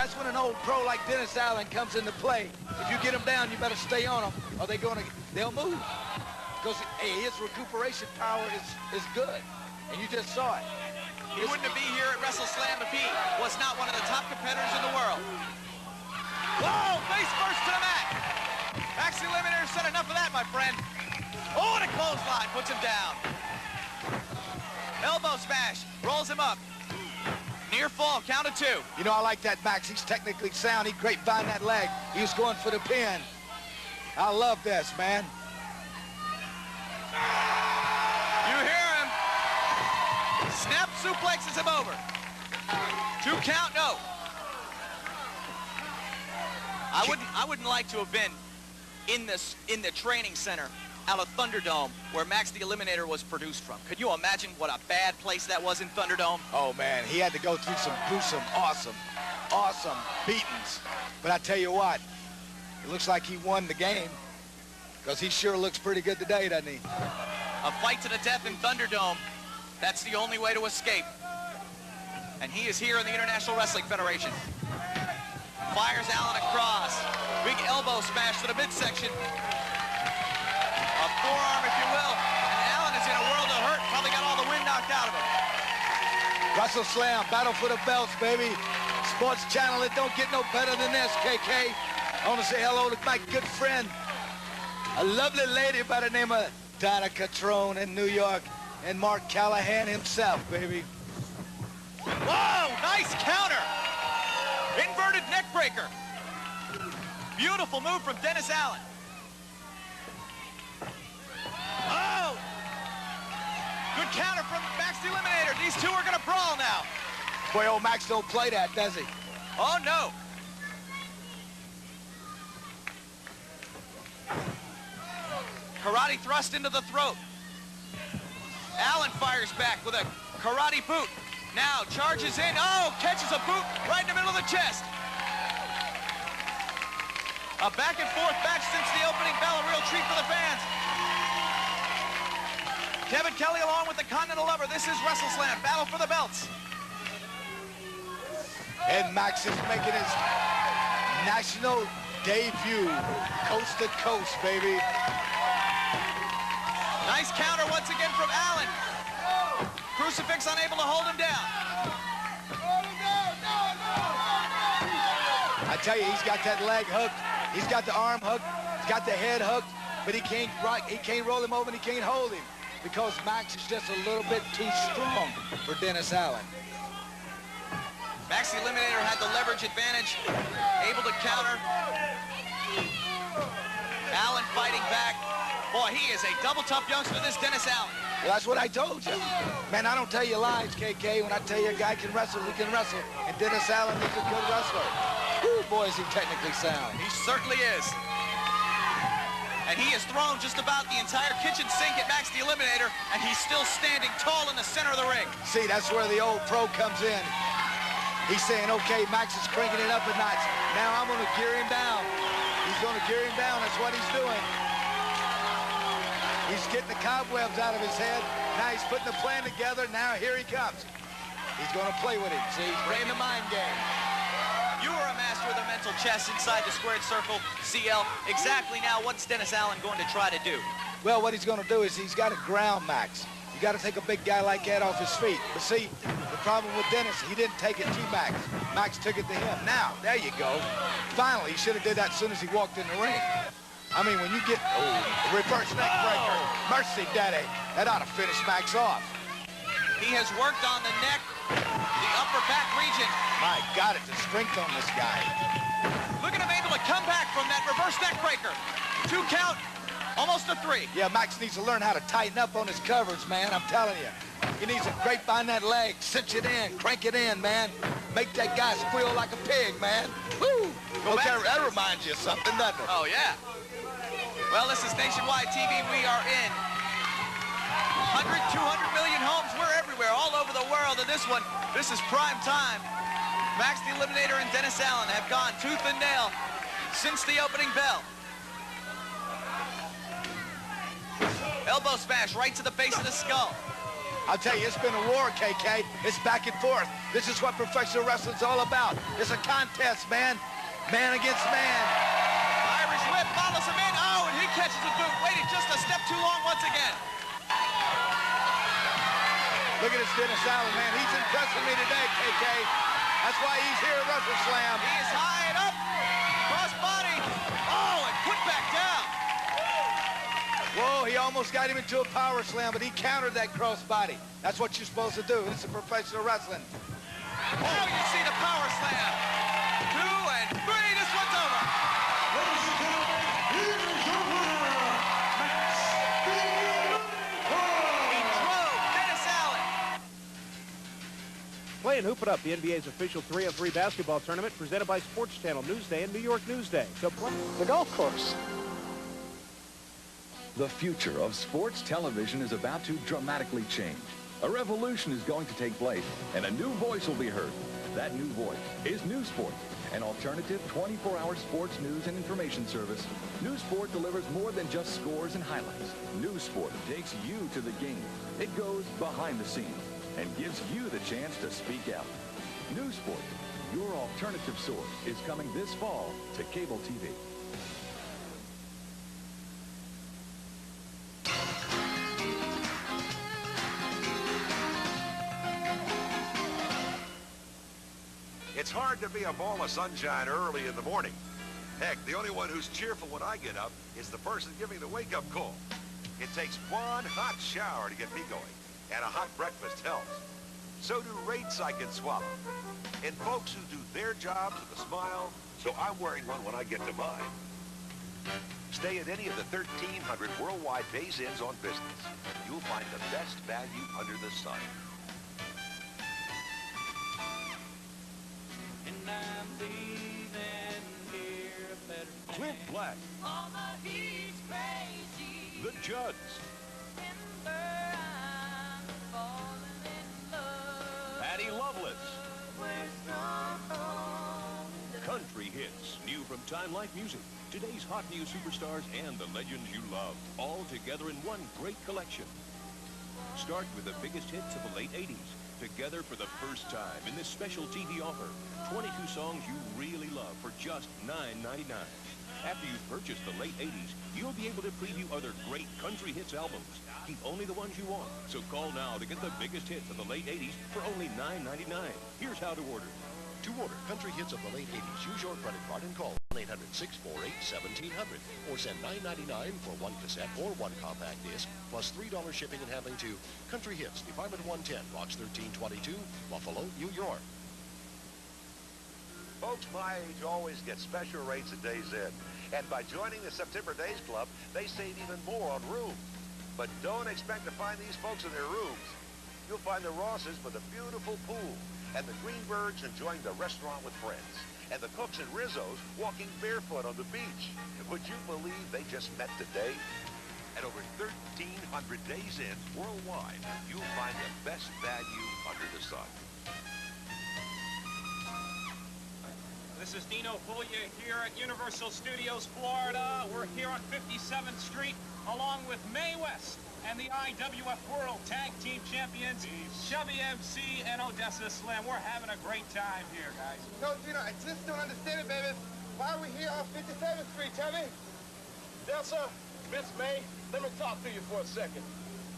that's when an old pro like Dennis Allen comes into play. If you get him down, you better stay on him, or they'll move. Because, hey, his recuperation power is good, and you just saw it. He wouldn't be here at WrestleSlam if he was not one of the top competitors in the world. Whoa, face first to the mat. Max the Eliminator said enough of that, my friend. Oh, and a clothesline puts him down. Elbow smash, rolls him up. Near fall, count of 2. You know, I like that, Max. He's technically sound. He grapevine that leg. He was going for the pin. I love this, man. You hear him. Snap suplexes him over. 2 count, no. I wouldn't like to have been in the training center out of Thunderdome where Max the Eliminator was produced from. Could you imagine what a bad place that was in Thunderdome? Oh man, he had to go through some gruesome, awesome beatings. But I tell you what, it looks like he won the game, because he sure looks pretty good today, doesn't he? A fight to the death in Thunderdome. That's the only way to escape. And he is here in the International Wrestling Federation. Fires Allen across. Big elbow smash to the midsection. A forearm, if you will. And Allen is in a world of hurt. Probably got all the wind knocked out of him. WrestleSlam, battle for the belts, baby. Sports channel, it don't get no better than this, KK. I want to say hello to my good friend, a lovely lady by the name of Donna Catrone in New York, and Mark Callahan himself, baby. Whoa, nice counter. Inverted neck breaker. Beautiful move from Dennis Allen. Oh! Good counter from Max the Eliminator. These two are going to brawl now. Boy, old Max don't play that, does he? Oh, no. Karate thrust into the throat. Allen fires back with a karate boot. Now charges in. Oh, catches a boot right in the middle of the chest. A back and forth match since the opening bell. A real treat for the fans. Kevin Kelly along with the Continental Lover. This is WrestleSlam, battle for the belts. And Max is making his national debut, coast to coast, baby. Nice counter once again from Allen. Crucifix unable to hold him down. I tell you, he's got that leg hooked. He's got the arm hooked. He's got the head hooked. But he can't roll him over and he can't hold him, because Max is just a little bit too strong for Dennis Allen. Max the Eliminator had the leverage advantage, able to counter. Allen fighting back. Boy, he is a double tough youngster, this Dennis Allen. Well, that's what I told you. Man, I don't tell you lies, KK. When I tell you a guy can wrestle, he can wrestle. And Dennis Allen is a good wrestler. Woo, boy, is he technically sound. He certainly is. And he has thrown just about the entire kitchen sink at Max the Eliminator, and he's still standing tall in the center of the ring. See, that's where the old pro comes in. He's saying, okay, Max is cranking it up a notch. Now I'm going to gear him down. He's going to gear him down. That's what he's doing. He's getting the cobwebs out of his head. Now he's putting the plan together. Now here he comes. He's going to play with him. See, he's playing the mind game. You are a master of the mental chess inside the squared circle, CL. Exactly now, what's Dennis Allen going to try to do? Well, what he's going to do is he's got to ground Max. You got to take a big guy like that off his feet. But see, the problem with Dennis, he didn't take it to Max. Max took it to him. Now, there you go. Finally, he should have did that as soon as he walked in the ring. I mean, when you get, reverse neck breaker. Mercy, daddy. That ought to finish Max off. He has worked on the neck, the upper back region. My God, it's a strength on this guy. Look at him able to come back from that reverse neck breaker. 2 count, almost a 3. Yeah, Max needs to learn how to tighten up on his covers, man. I'm telling you. He needs to grapevine that leg, cinch it in, crank it in, man. Make that guy squeal like a pig, man. Woo! Okay, that reminds you of something, doesn't it? Oh, yeah. Well, this is Nationwide TV. We are in 100, 200 million homes. We're everywhere, all over the world. And this is prime time. Max the Eliminator and Dennis Allen have gone tooth and nail since the opening bell. Elbow smash right to the base of the skull. I'll tell you, it's been a war, KK. It's back and forth. This is what professional wrestling's all about. It's a contest, man. Man against man. Irish whip follows him in. Oh, and he catches a boot. Waited just a step too long once again. Look at this Dennis Allen, man. He's impressing me today, KK. That's why he's here at Wrestle Slam. He is high and up. Cross body. Oh, and put back down. Whoa, he almost got him into a power slam, but he countered that cross body. That's what you're supposed to do. This is professional wrestling. Now you see the power slam. 2 and 3. This one's over. Ladies and gentlemen, here's your winner, He drove Dennis Allen. Play and hoop it up, the NBA's official 3-on-3 basketball tournament presented by Sports Channel Newsday and New York Newsday. So play The golf course. The future of sports television is about to dramatically change. A revolution is going to take place, and a new voice will be heard. That new voice is News Sport, an alternative 24-hour sports news and information service. News Sport delivers more than just scores and highlights. News Sport takes you to the game. It goes behind the scenes and gives you the chance to speak out. News Sport, your alternative source, is coming this fall to cable TV. It's hard to be a ball of sunshine early in the morning. Heck, the only one who's cheerful when I get up is the person giving the wake-up call. It takes one hot shower to get me going, and a hot breakfast helps. So do rates I can swallow. And folks who do their jobs with a smile, so I'm wearing one when I get to mine. Stay at any of the 1,300 worldwide Days Inns on business. You'll find the best value under the sun. Clint Black, the Judds, Patty Loveless, country hits, new from Time Life Music, today's hot new superstars and the legends you love, all together in one great collection. Start with the biggest hits of the late 80s, together for the first time in this special TV offer. 22 songs you really love for just $9.99. After you've purchased the late 80s, you'll be able to preview other great country hits albums. Keep only the ones you want, so call now to get the biggest hits of the late 80s for only $9.99. Here's how to order. To order country hits of the late 80s, use your credit card and call 1-800-648-1700 or send $9.99 for one cassette or one compact disc plus $3 shipping and handling to Country Hits, Department 110, Box 1322, Buffalo, New York. Folks my age always get special rates at Days Inn. And by joining the September Days Club, they save even more on rooms. But don't expect to find these folks in their rooms. You'll find the Rosses with a beautiful pool, and the Greenbergs enjoying the restaurant with friends, and the Cooks and Rizzos walking barefoot on the beach. Would you believe they just met today? At over 1,300 Days Inns worldwide, you'll find the best value under the sun. This is Dino Puglia here at Universal Studios, Florida. We're here on 57th Street, along with Mae West and the IWF World Tag Team Champions, Chubby MC and Odessa Slim. We're having a great time here, guys. No, Dino, I just don't understand it, baby. Why are we here on 57th Street, Chubby? Odessa, Miss May, let me talk to you for a second.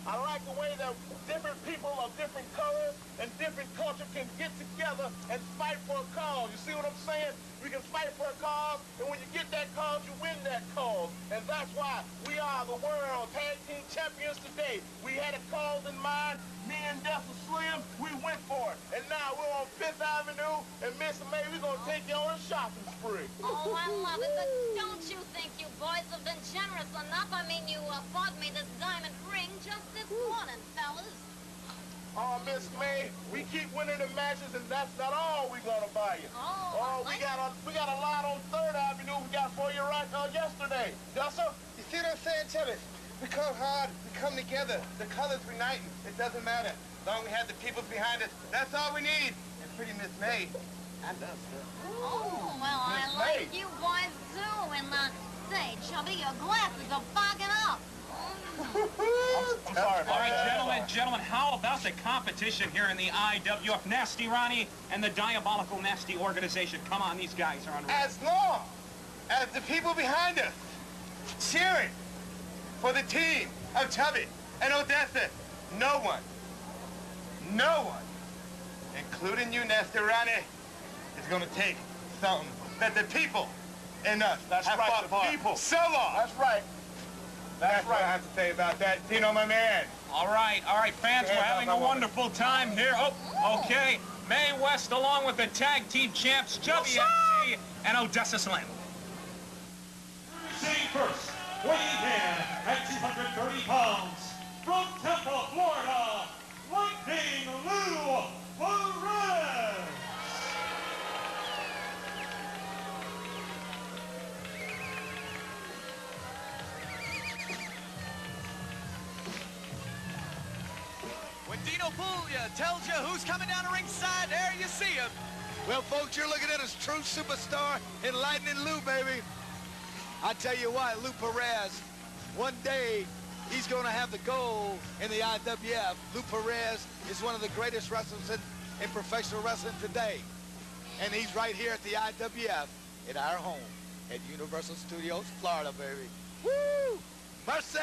I like the way that different people of different colors and different culture can get together and fight for a cause. You see what I'm saying? We can fight for a cause, and when you get that cause, you win that cause. And that's why we are the World Tag Team Champions today. We had a cause in mind. Me and Odessa Slim, we went for it. And now we're on 5th Avenue, and Miss May, we're going to take you on a shopping spree. Oh, I love it, but don't you think you boys have been generous enough? I mean, you bought me this diamond ring just this morning, fellas. Oh, Miss May, we keep winning the matches, and that's not all we're going to buy you. Oh, we got a lot on 3rd Avenue we got for you right yesterday. Odessa? You see what I'm saying, Chubby? We come hard, we come together. The colors unite. It doesn't matter. As long as we have the people behind us, that's all we need. And pretty Miss May, I love her. Oh, well, I like you boys too. And say, Chubby, your glasses are fogging up. I'm sorry about All right, that. gentlemen, how about the competition here in the IWF? Nasty Ronnie and the Diabolical Nasty organization. Come on, these guys are unreal. As long as the people behind us cheering for the team of Chubby and Odessa, no one, including you, Nasty Ronnie, is going to take something that the people and us have fought for so long. That's right. That's what I have to say about that. Dino, my man. All right, fans, we're having a wonderful time here. Oh, okay. Mae West along with the tag team champs, Chubby MC and Odessa Slim. Introducing first, weighing in at 230 pounds, from Tampa, Florida, Lightning Lou Perez. When Dino Puglia tells you who's coming down the ringside, there you see him. Well, folks, you're looking at a true superstar in Lightning Lou, baby. I tell you what, Lou Perez, one day he's going to have the gold in the IWF. Lou Perez is one of the greatest wrestlers in professional wrestling today. And he's right here at the IWF in our home at Universal Studios, Florida, baby. Woo! Mercy!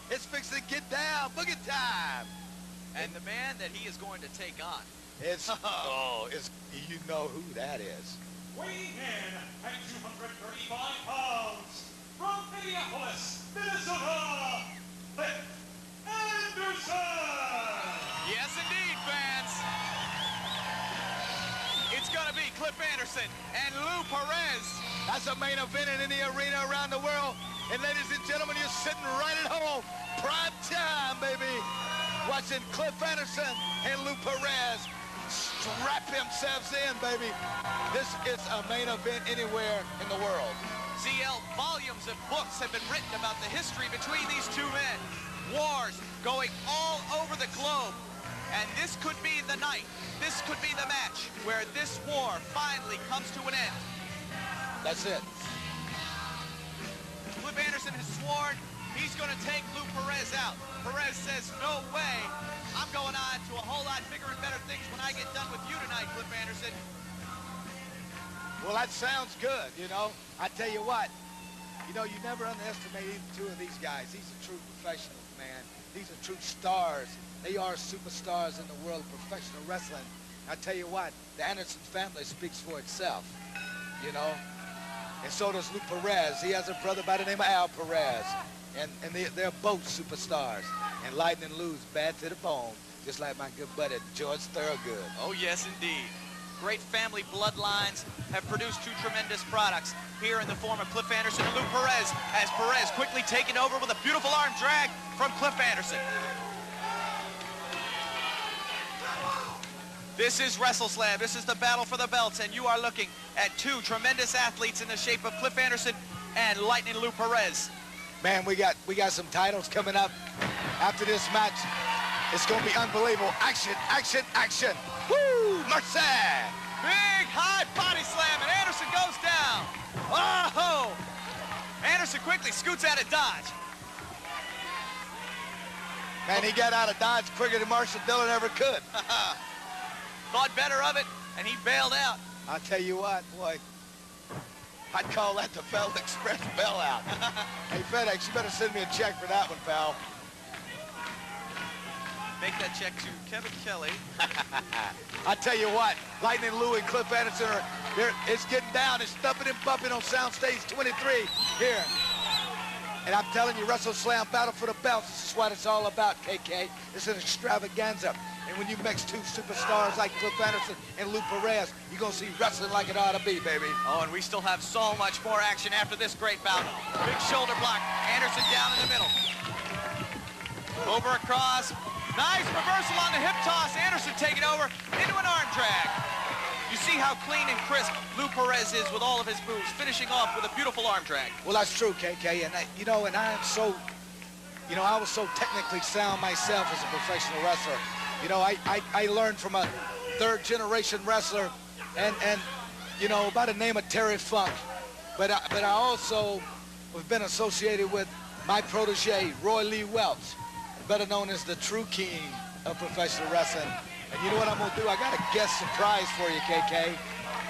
It's fixing to get down. Boogie time! And the man that he is going to take on. It's, you know who that is. Weighing in at 235 pounds, from Minneapolis, Minnesota, Cliff Anderson! Yes, indeed, fans. It's going to be Cliff Anderson and Lou Perez. That's a main event in any arena around the world. And ladies and gentlemen, you're sitting right at home. Prime time, baby. Watching Cliff Anderson and Lou Perez strap themselves in, baby. This is a main event anywhere in the world. CL, volumes of books have been written about the history between these two men. Wars going all over the globe. And this could be the night, this could be the match where this war finally comes to an end. That's it. Cliff Anderson has sworn he's going to take Lou Perez out. Perez says, no way. I'm going on to a whole lot bigger and better things when I get done with you tonight, Cliff Anderson. Well, that sounds good, you know. I tell you what, you know, you never underestimate either two of these guys. These are true professionals, man. These are true stars. They are superstars in the world of professional wrestling. I tell you what, the Anderson family speaks for itself, you know. And so does Lou Perez. He has a brother by the name of Al Perez. And they're both superstars. And Lightning Lou's bad to the bone, just like my good buddy, George Thorogood. Oh, yes, indeed. Great family bloodlines have produced two tremendous products here in the form of Cliff Anderson and Lou Perez, as Perez quickly taken over with a beautiful arm drag from Cliff Anderson. This is WrestleSlam. This is the battle for the belts, and you are looking at two tremendous athletes in the shape of Cliff Anderson and Lightning Lou Perez. Man, we got some titles coming up after this match. It's going to be unbelievable. Action, action, action. Woo! Mercy! Big high body slam, and Anderson goes down. Oh! Anderson quickly scoots out of dodge. Man, he got out of dodge quicker than Marshall Dillon ever could. Thought better of it, and he bailed out. I'll tell you what, boy. I'd call that the Feld Express bailout. Hey, FedEx, you better send me a check for that one, pal. Make that check to Kevin Kelly. I tell you what, Lightning Lou and Cliff Anderson it's getting down. It's thumping and bumping on Soundstage 23 here. And I'm telling you, WrestleSlam Battle for the Belts, this is what it's all about, KK. It's an extravaganza. And when you mix two superstars like Cliff Anderson and Lou Perez, you're going to see wrestling like it ought to be, baby. Oh, and we still have so much more action after this great bout. Big shoulder block. Anderson down in the middle. Over across. Nice reversal on the hip toss. Anderson taking over into an arm drag. You see how clean and crisp Lou Perez is with all of his moves, finishing off with a beautiful arm drag. Well, that's true, KK. And, I am so, I was so technically sound myself as a professional wrestler. I learned from a third-generation wrestler and by the name of Terry Funk. But I also have been associated with my protege, Roy Lee Welch, better known as the true king of professional wrestling. And you know what I'm gonna do? I got a guest surprise for you, KK.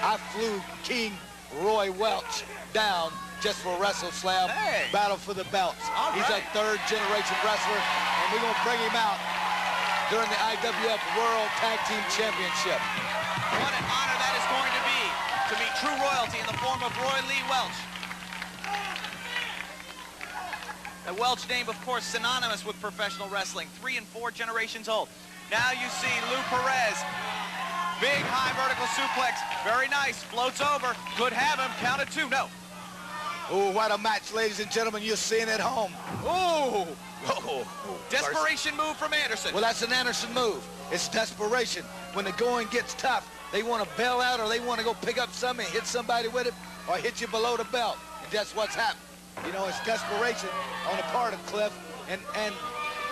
I flew King Roy Welch down just for WrestleSlam Battle for the Belts. He's a third-generation wrestler, and we're gonna bring him out during the IWF World Tag Team Championship. What an honor that is going to be to meet true royalty in the form of Roy Lee Welch. A Welch name, of course, synonymous with professional wrestling, 3 and 4 generations old. Now you see Lou Perez. Big high vertical suplex. Very nice. Floats over. Could have him. Count it 2. No. Oh, what a match, ladies and gentlemen. You're seeing it home. Ooh. Desperation move from Anderson. Well, that's an Anderson move. It's desperation. When the going gets tough, they want to bail out or they want to go pick up something and hit somebody with it or hit you below the belt. And that's what's happened. You know, it's desperation on the part of Cliff. And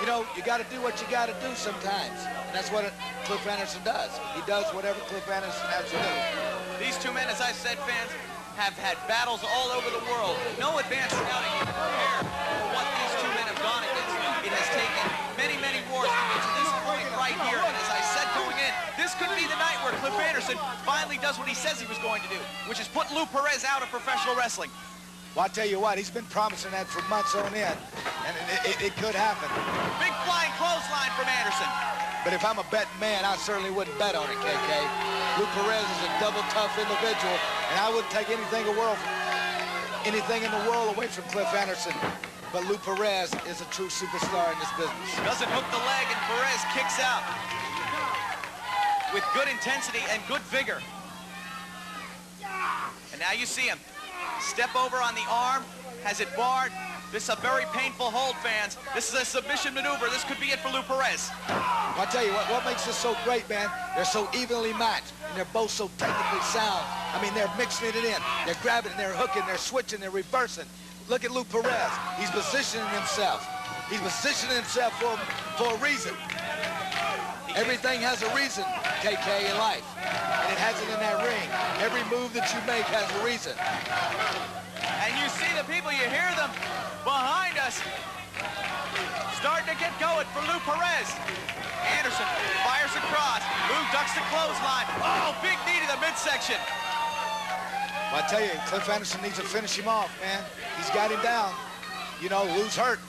you know, you got to do what you got to do sometimes. And that's what Cliff Anderson does. He does whatever Cliff Anderson has to do. These two men, as I said, fans, have had battles all over the world. No advanced scouting can prepare for what these two men have gone against. It has taken many, many wars to get to this point right here. And as I said going in, this could be the night where Cliff Anderson finally does what he says he was going to do, which is put Lou Perez out of professional wrestling. Well, I'll tell you what, he's been promising that for months on end, and it could happen. Big flying clothesline from Anderson. But if I'm a betting man, I certainly wouldn't bet on it, KK. Lou Perez is a double tough individual, and I wouldn't take anything in the world away from Cliff Anderson. But Lou Perez is a true superstar in this business. Doesn't hook the leg, and Perez kicks out with good intensity and good vigor. And now you see him. Step over on the arm, has it barred. This is a very painful hold, fans. This is a submission maneuver. This could be it for Lou Perez. I'll tell you what makes this so great, man, they're so evenly matched, and they're both so technically sound. I mean, they're mixing it in. They're grabbing, they're hooking, they're switching, they're reversing. Look at Lou Perez. He's positioning himself. He's positioning himself for a reason. Everything has a reason, KK, in life. And it has it in that ring. Every move that you make has a reason. And you see the people, you hear them behind us. Starting to get going for Lou Perez. Anderson fires across. Lou ducks the clothesline. Oh, big knee to the midsection. Well, I tell you, Cliff Anderson needs to finish him off, man. He's got him down. You know, Lou's hurt.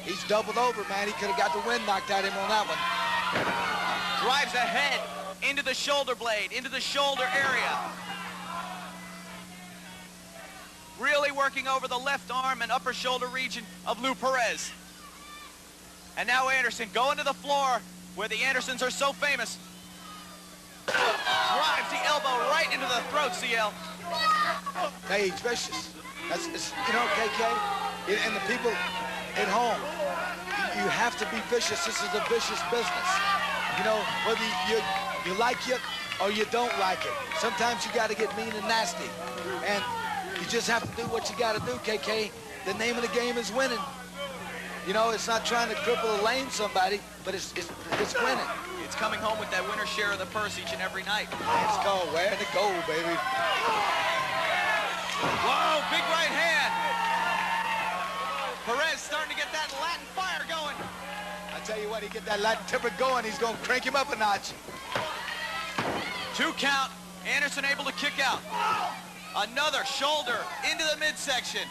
He's doubled over, man. He could have got the wind knocked out of him on that one. Drives ahead into the shoulder blade, into the shoulder area. Really working over the left arm and upper shoulder region of Lou Perez. And now Anderson going to the floor where the Andersons are so famous. Drives the elbow right into the throat, CL. Hey, he's vicious. That's, you know, KK, and the people at home, you have to be vicious. This is a vicious business. You know, whether you like it or you don't like it. Sometimes you got to get mean and nasty. And you just have to do what you got to do, KK. The name of the game is winning. You know, it's not trying to cripple or lame somebody, but it's winning. It's coming home with that winner's share of the purse each and every night. Let's go. Where to go, baby? Whoa, big right hand. Perez starting to get that Latin fire going. I tell you what, he get that Latin temper going, he's going to crank him up a notch. 2 count. Anderson able to kick out. Another shoulder into the midsection.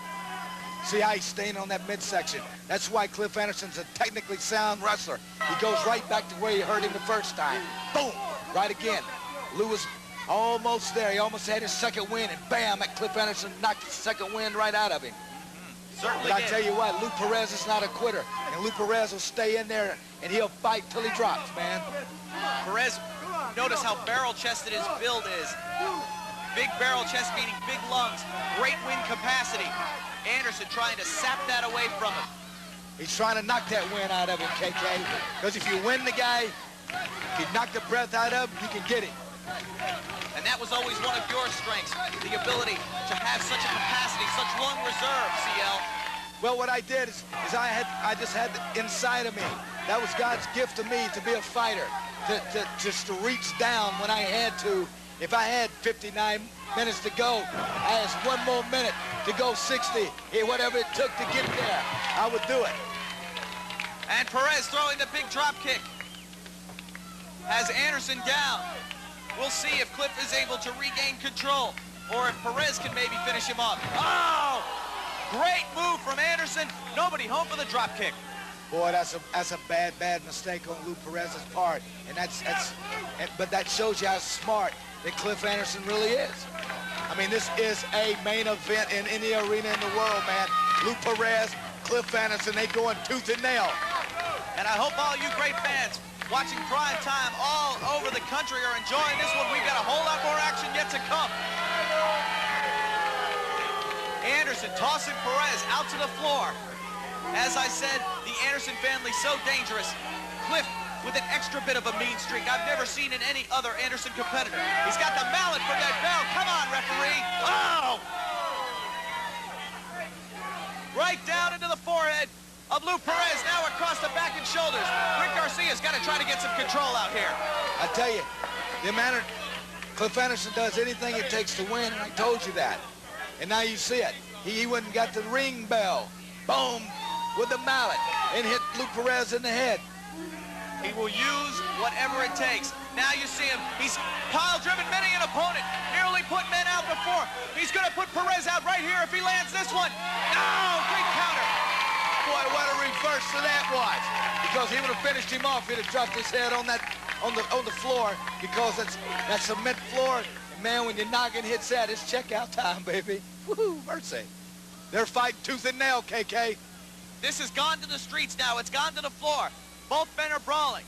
See how he's staying on that midsection. That's why Cliff Anderson's a technically sound wrestler. He goes right back to where you hurt him the first time. Boom! Right again. Lou was almost there. He almost had his second win, and bam, that Cliff Anderson knocked the second win right out of him. Certainly but I tell you what, Lou Perez is not a quitter, and Lou Perez will stay in there, and he'll fight till he drops, man. Perez, notice how barrel-chested his build is. Big barrel chest meaning big lungs, great wind capacity. Anderson trying to sap that away from him. He's trying to knock that wind out of him, KK, because if you win the guy, if you knock the breath out of him, you can get him. And that was always one of your strengths, the ability to have such a capacity, such lung reserve, CL. Well, what I did is I just had inside of me. That was God's gift to me to be a fighter, just to reach down when I had to If I had 59 minutes to go, I asked 1 more minute to go 60, whatever it took to get there, I would do it. And Perez throwing the big drop kick. Has Anderson down. We'll see if Cliff is able to regain control or if Perez can maybe finish him off. Oh! Great move from Anderson. Nobody home for the drop kick. Boy, that's a bad mistake on Lou Perez's part. And but that shows you how smart that Cliff Anderson really is. I mean, this is a main event in any arena in the world, man. Lou Perez, Cliff Anderson, they going tooth and nail. And I hope all you great fans watching Prime Time all over the country are enjoying this one. We've got a whole lot more action yet to come. Anderson tossing Perez out to the floor. As I said, the Anderson family so dangerous. Cliff with an extra bit of a mean streak I've never seen in any other Anderson competitor. He's got the mallet for that bell. Come on, referee. Oh! Right down into the forehead of Lou Perez, now across the back and shoulders. Rick Garcia's got to try to get some control out here. I tell you, the amount of Cliff Anderson does anything it takes to win, and I told you that. And now you see it. He went and got the ring bell. Boom, with the mallet, and hit Lou Perez in the head. He will use whatever it takes. Now you see him. He's pile-driven many an opponent. Nearly put men out before. He's going to put Perez out right here if he lands this one. Oh, great counter. Boy, what a reverse to that was. Because he would have finished him off. He'd have dropped his head on the floor because that's cement floor. And man, when you're knocking hits that, it's checkout time, baby. Woohoo, mercy. They're fighting tooth and nail, KK. This has gone to the streets now. It's gone to the floor. Both men are brawling.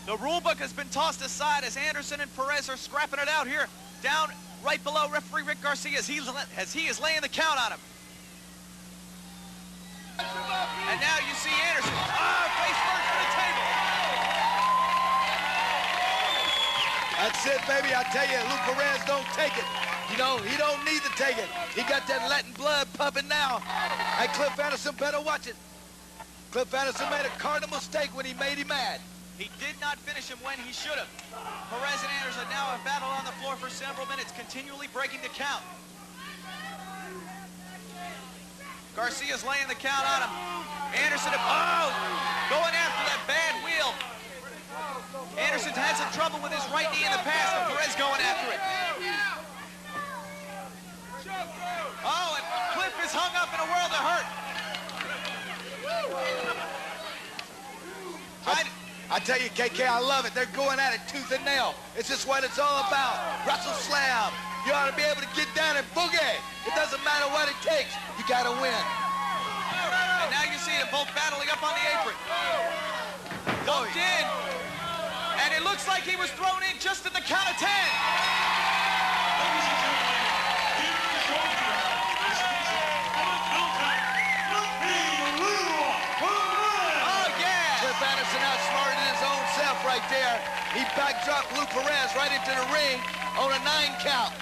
The rule book has been tossed aside as Anderson and Perez are scrapping it out here. Down right below referee Rick Garcia as he is laying the count on him. And now you see Anderson. Face first for the table. That's it, baby. I tell you, Lou Perez don't take it. You know, he don't need to take it. He got that Latin blood pumping now. Hey, Cliff Anderson better watch it. Cliff Anderson made a cardinal mistake when he made him mad. He did not finish him when he should have. Perez and Anderson now have battled on the floor for several minutes, continually breaking the count. Garcia's laying the count on him. Anderson, going after that bad wheel. Anderson's had some trouble with his right knee in the past, and Perez going after it. Oh, and Cliff is hung up in a world of hurt. I tell you, KK, I love it. They're going at it tooth and nail. It's just what it's all about. Russell slam. You ought to be able to get down and boogie. It doesn't matter what it takes. You got to win. And now you see them both battling up on the apron. Dumped in. And it looks like he was thrown in just at the count of 10. Right there, he backdropped Lou Perez right into the ring on a 9 count.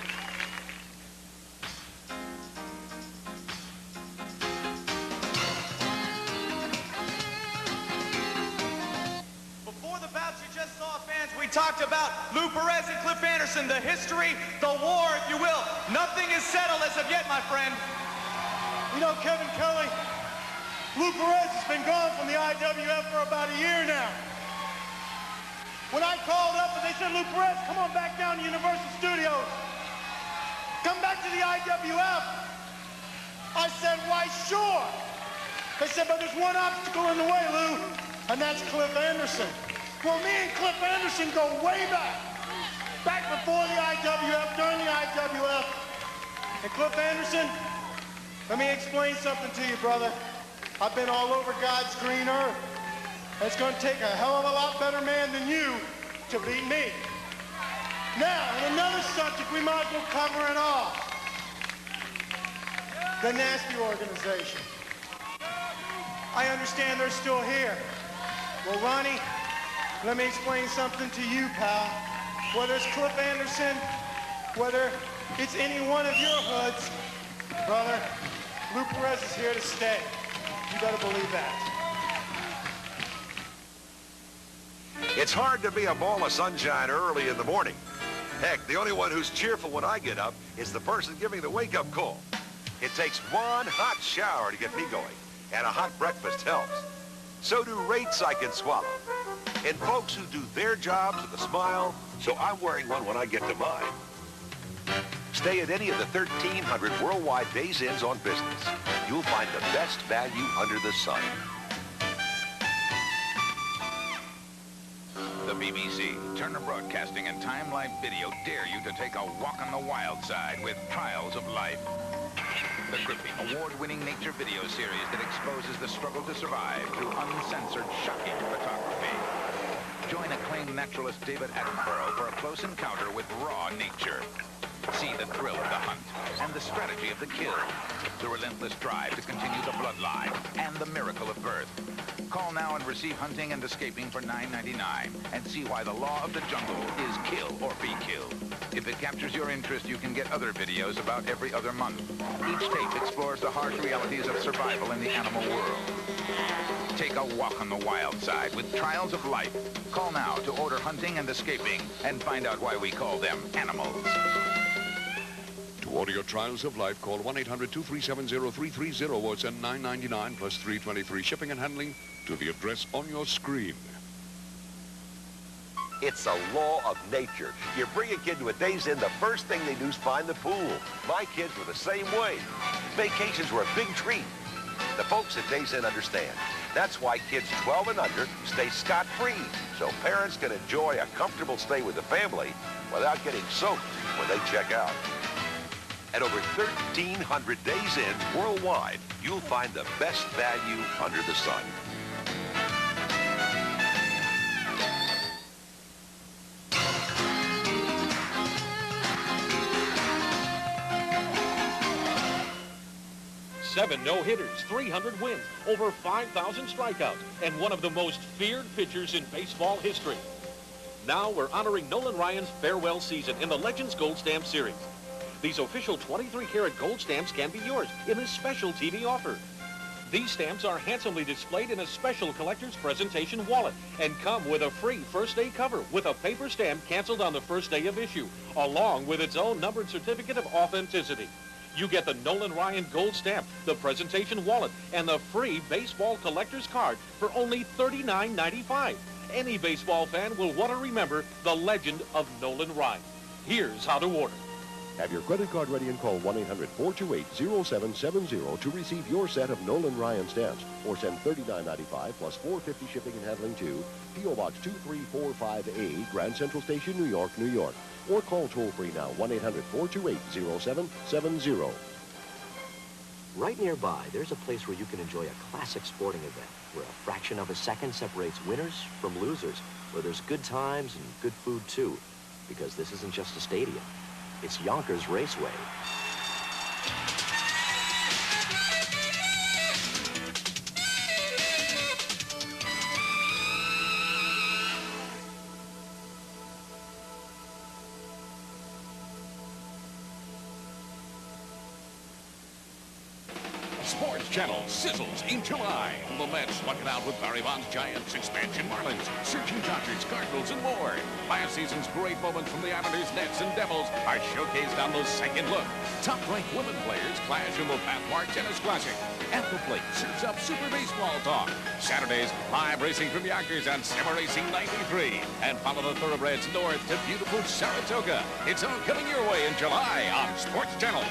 Before the bout you just saw, fans, we talked about Lou Perez and Cliff Anderson, the history, the war, if you will. Nothing is settled as of yet, my friend. You know, Kevin Kelly, Lou Perez has been gone from the IWF for about a year now. When I called up and they said, Lou Perez, come on back down to Universal Studios. Come back to the IWF. I said, why, sure. They said, but there's one obstacle in the way, Lou, and that's Cliff Anderson. Well, me and Cliff Anderson go way back. Back before the IWF, during the IWF. And Cliff Anderson, let me explain something to you, brother. I've been all over God's green earth. It's going to take a hell of a lot better man than you to beat me. Now, on another subject, we might as well cover it all. The Nasty Organization. I understand they're still here. Well, Ronnie, let me explain something to you, pal. Whether it's Cliff Anderson, whether it's any one of your hoods, brother, Lou Perez is here to stay. You better believe that. It's hard to be a ball of sunshine early in the morning. Heck, the only one who's cheerful when I get up is the person giving the wake-up call. It takes one hot shower to get me going, and a hot breakfast helps. So do rates I can swallow. And folks who do their jobs with a smile, so I'm wearing one when I get to mine. Stay at any of the 1,300 worldwide Days Inns on business. You'll find the best value under the sun. The BBC, Turner Broadcasting, and Time Life Video dare you to take a walk on the wild side with Trials of Life. The gripping, award-winning nature video series that exposes the struggle to survive through uncensored, shocking photography. Join acclaimed naturalist David Attenborough for a close encounter with raw nature. See the thrill of the hunt and the strategy of the kill, the relentless drive to continue the bloodline, and the miracle of birth. Call now and receive Hunting and Escaping for $9.99 and see why the law of the jungle is kill or be killed. If it captures your interest, you can get other videos about every other month. Each tape explores the harsh realities of survival in the animal world. Take a walk on the wild side with Trials of Life. Call now to order Hunting and Escaping and find out why we call them animals. To order your Trials of Life, call 1-800-237-0330 or send $9.99 plus $3.23 shipping and handling to the address on your screen. It's a law of nature. You bring a kid to a Days Inn, the first thing they do is find the pool. My kids were the same way. Vacations were a big treat. The folks at Days Inn understand. That's why kids 12 and under stay scot-free, so parents can enjoy a comfortable stay with the family without getting soaked when they check out. At over 1,300 Days Inns worldwide, you'll find the best value under the sun. Seven no-hitters, 300 wins, over 5,000 strikeouts, and one of the most feared pitchers in baseball history. Now we're honoring Nolan Ryan's farewell season in the Legends Gold Stamp Series. These official 23-karat gold stamps can be yours in this special TV offer. These stamps are handsomely displayed in a special collector's presentation wallet and come with a free first day cover with a paper stamp canceled on the first day of issue, along with its own numbered certificate of authenticity. You get the Nolan Ryan gold stamp, the presentation wallet, and the free baseball collector's card for only $39.95. Any baseball fan will want to remember the legend of Nolan Ryan. Here's how to order. Have your credit card ready and call 1-800-428-0770 to receive your set of Nolan Ryan stamps, or send $39.95 plus $4.50 shipping and handling to P.O. Box 2345A, Grand Central Station, New York, New York. Or call toll-free now, 1-800-428-0770. Right nearby, there's a place where you can enjoy a classic sporting event, where a fraction of a second separates winners from losers, where there's good times and good food, too. Because this isn't just a stadium. It's Yonkers Raceway. Sports Channel sizzles in July. The Mets luck it out with Barry Bonds' Giants, expansion Marlins, surging Dodgers, Cardinals, and more. Last season's great moments from the Islanders, Nets, and Devils are showcased on the second look. Top-ranked women players clash in the Pathmark Tennis Classic. At the plate serves up Super Baseball talk. Saturdays, live racing from Yonkers on Summer Racing 93. And follow the thoroughbreds north to beautiful Saratoga. It's all coming your way in July on Sports Channel.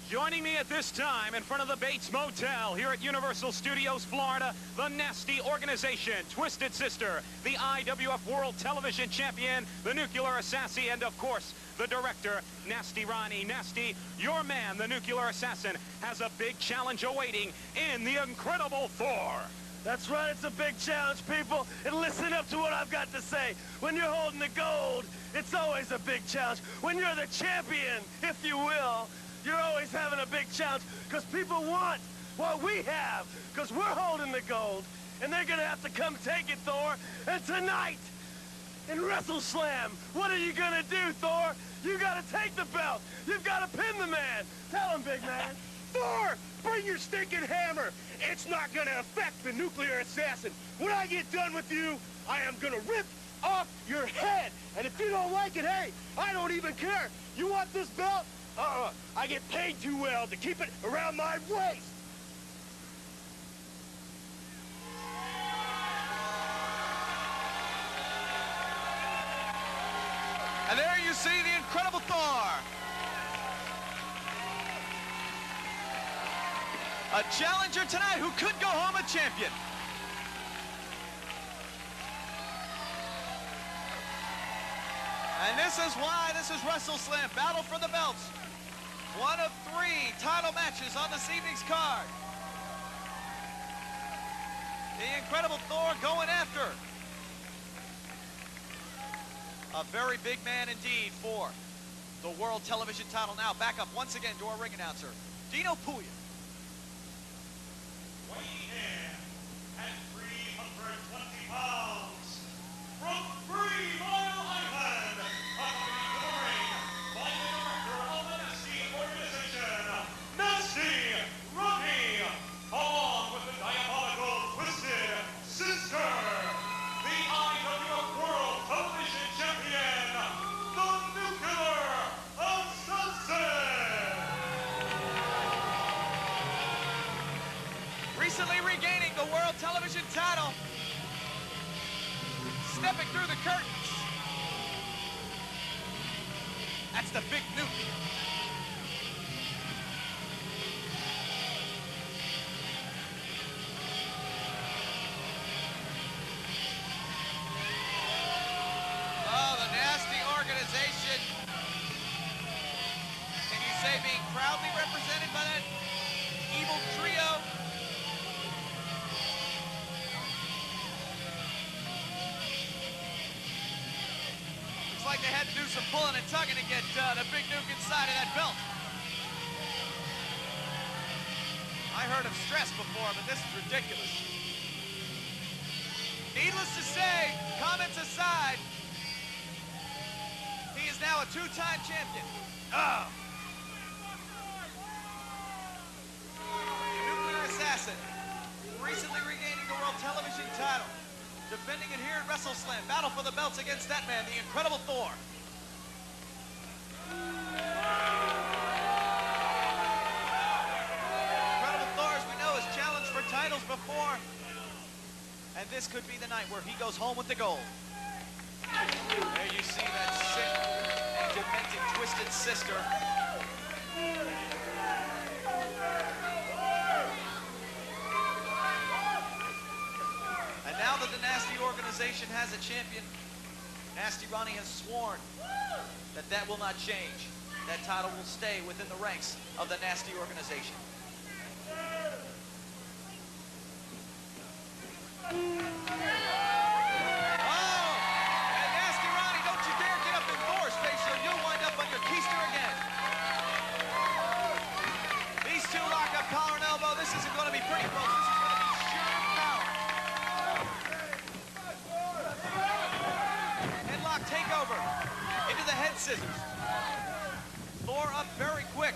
Joining me at this time in front of the Bates Motel here at Universal Studios, Florida, the nasty organization, Twisted Sister, the IWF World Television Champion, the Nuclear Assassin, and of course, the director, Nasty Ronnie. Nasty, your man, the Nuclear Assassin, has a big challenge awaiting in the incredible Thor. That's right, it's a big challenge, people. And listen up to what I've got to say. When you're holding the gold, it's always a big challenge. When you're the champion, if you will, you're always having a big challenge because people want what we have because we're holding the gold. And they're going to have to come take it, Thor. And tonight, in WrestleSlam, what are you going to do, Thor? You got to take the belt. You've got to pin the man. Tell him, big man. Thor, bring your stinking hammer. It's not going to affect the Nuclear Assassin. When I get done with you, I am going to rip off your head. And if you don't like it, hey, I don't even care. You want this belt? I get paid too well to keep it around my waist. And there you see the incredible Thor. A challenger tonight who could go home a champion. And this is why this is WrestleSlam, Battle for the Belts. One of 3 title matches on this evening's card. The incredible Thor going after a very big man indeed for the World Television title. Now back up once again to our ring announcer, Dino Puglia. Weighing in at 320 pounds, from 3 Mile Island, accompanied to the ring by the director of the Nasty organization, Nasty Rocky, along with the diabolical Twisted Sister, the IWF World Television Champion, the Nuclear Assassin. Recently regaining the World Television title, stepping through the curtains. That's the Big Nuke. Oh, the Nasty organization. Can you say being proudly represented by that evil trio? Like they had to do some pulling and tugging to get the Big Nuke inside of that belt. I heard of stress before, but this is ridiculous. Needless to say, comments aside, he is now a 2-time champion. Oh. The Nuclear Assassin, recently regaining the World Television title. Defending it here at WrestleSlam. Battle for the belts against that man, the incredible Thor. Incredible Thor, as we know, has challenged for titles before. And this could be the night where he goes home with the gold. There you see that sick and demented Twisted Sister. Now that the Nasty organization has a champion, Nasty Ronnie has sworn that that will not change. That title will stay within the ranks of the Nasty organization. Oh! And Nasty Ronnie, don't you dare get up in Thor's face or you'll wind up under keister again. These two lock up collar and elbow. This isn't going to be pretty close. This is going to be sheer power. Takeover into the head scissors. Thor up very quick.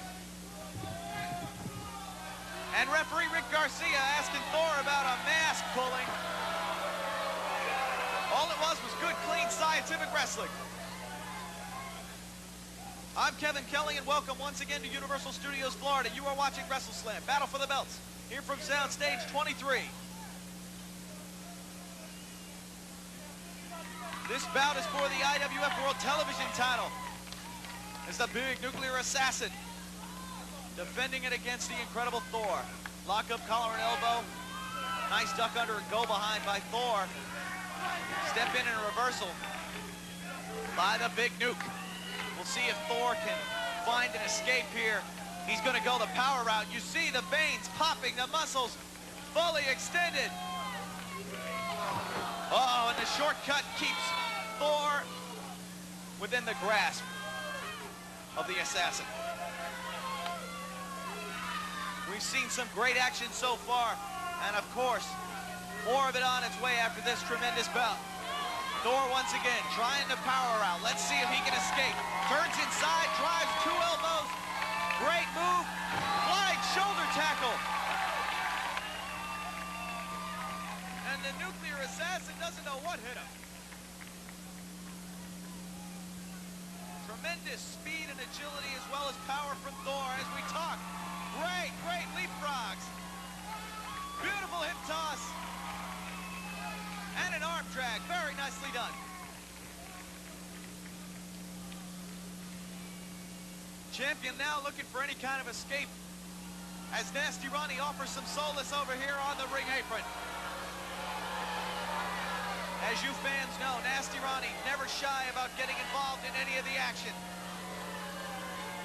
And referee Rick Garcia asking Thor about a mask pulling. All it was good, clean, scientific wrestling. I'm Kevin Kelly, and welcome once again to Universal Studios, Florida. You are watching WrestleSlam, Battle for the Belts, here from Soundstage 23. This bout is for the IWF World Television title. It's the Big Nuclear Assassin defending it against the incredible Thor. Lock up collar and elbow. Nice duck under and go behind by Thor. Step in a reversal by the Big Nuke. We'll see if Thor can find an escape here. He's going to go the power route. You see the veins popping, the muscles fully extended. Oh, and the shortcut keeps Thor within the grasp of the assassin. We've seen some great action so far, and of course, more of it on its way after this tremendous bout. Thor once again trying to power out. Let's see if he can escape. Turns inside, drives 2 elbows. Great move. Flying shoulder tackle. And the Nuclear Assassin doesn't know what hit him. tremendous speed and agility as well as power from Thor as we talk. Great leapfrogs. Beautiful hip toss. And an arm drag. Very nicely done. Champion now looking for any kind of escape as Nasty Ronnie offers some solace over here on the ring apron. As you fans know, Nasty Ronnie never shy about getting involved in any of the action.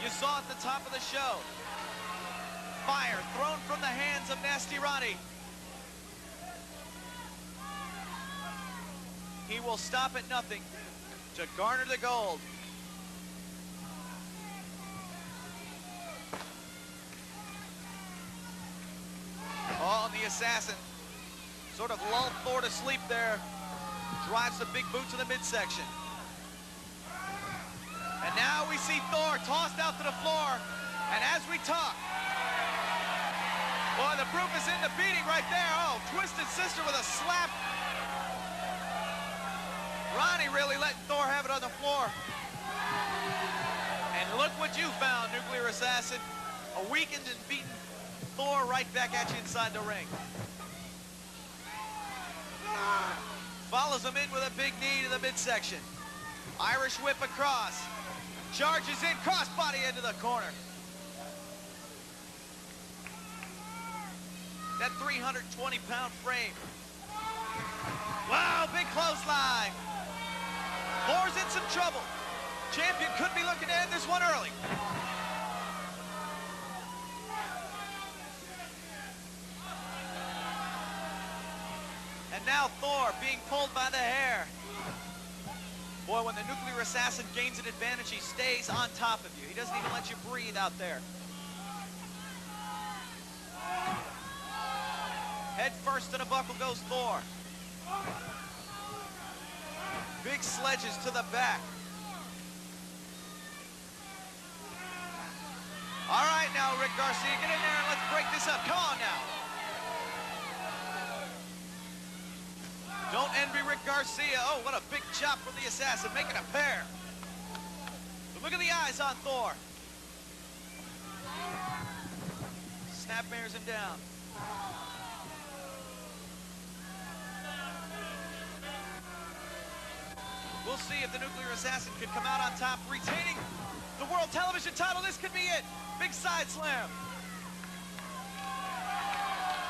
You saw at the top of the show, fire thrown from the hands of Nasty Ronnie. He will stop at nothing to garner the gold. Oh, and the assassin sort of lulled Thor to sleep there. Drives the big boot to the midsection. And now we see Thor tossed out to the floor. And as we talk, boy, the proof is in the beating right there. Oh, Twisted Sister with a slap. Ronnie really letting Thor have it on the floor. And look what you found, Nuclear Assassin. A weakened and beaten Thor right back at you inside the ring. Follows him in with a big knee to the midsection. Irish whip across. Charges in, crossbody into the corner. That 320-pound frame. Wow, big clothesline. Thor's in some trouble. Champion could be looking to end this one early. And now Thor being pulled by the hair. Boy, when the Nuclear Assassin gains an advantage, he stays on top of you. He doesn't even let you breathe out there. Head first to the buckle goes Thor. Big sledges to the back. All right now, Rick Garcia, get in there and let's break this up. Come on now. Don't envy Rick Garcia. Oh, what a big chop from the Assassin, making a pair. But look at the eyes on Thor. Snapmares him down. We'll see if the Nuclear Assassin can come out on top, retaining the World Television title. This could be it. Big side slam.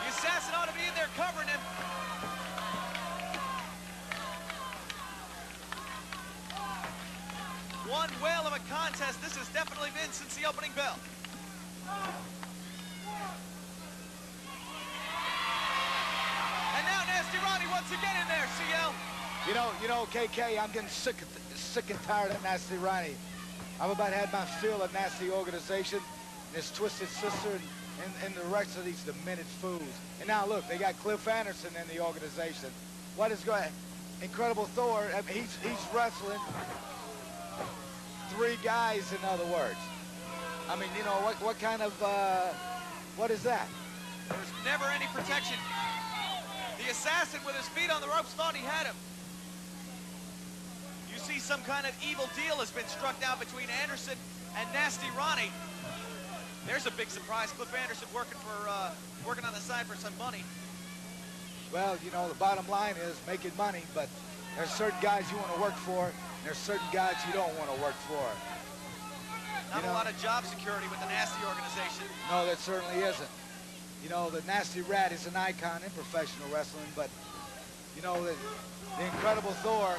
The Assassin ought to be in there covering him. One whale of a contest this has definitely been since the opening bell. And now Nasty Ronnie once again in there, CL. You know, KK, I'm getting sick and tired of Nasty Ronnie. I've about had my fill of Nasty organization, this Twisted Sister, and the rest of these diminished fools. And now look, they got Cliff Anderson in the organization. What is going? Incredible Thor. I mean, he's wrestling 3 guys, in other words. I mean, you know, what kind of, what is that? There's never any protection. The Assassin with his feet on the ropes thought he had him. You see some kind of evil deal has been struck down between Anderson and Nasty Ronnie. There's a big surprise. Cliff Anderson working on the side for some money. Well, you know, the bottom line is making money, but there's certain guys you want to work for, and there's certain guys you don't want to work for. Not a lot of job security with the Nasty organization. No, that certainly isn't. You know, the Nasty Rat is an icon in professional wrestling, but, you know, the Incredible Thor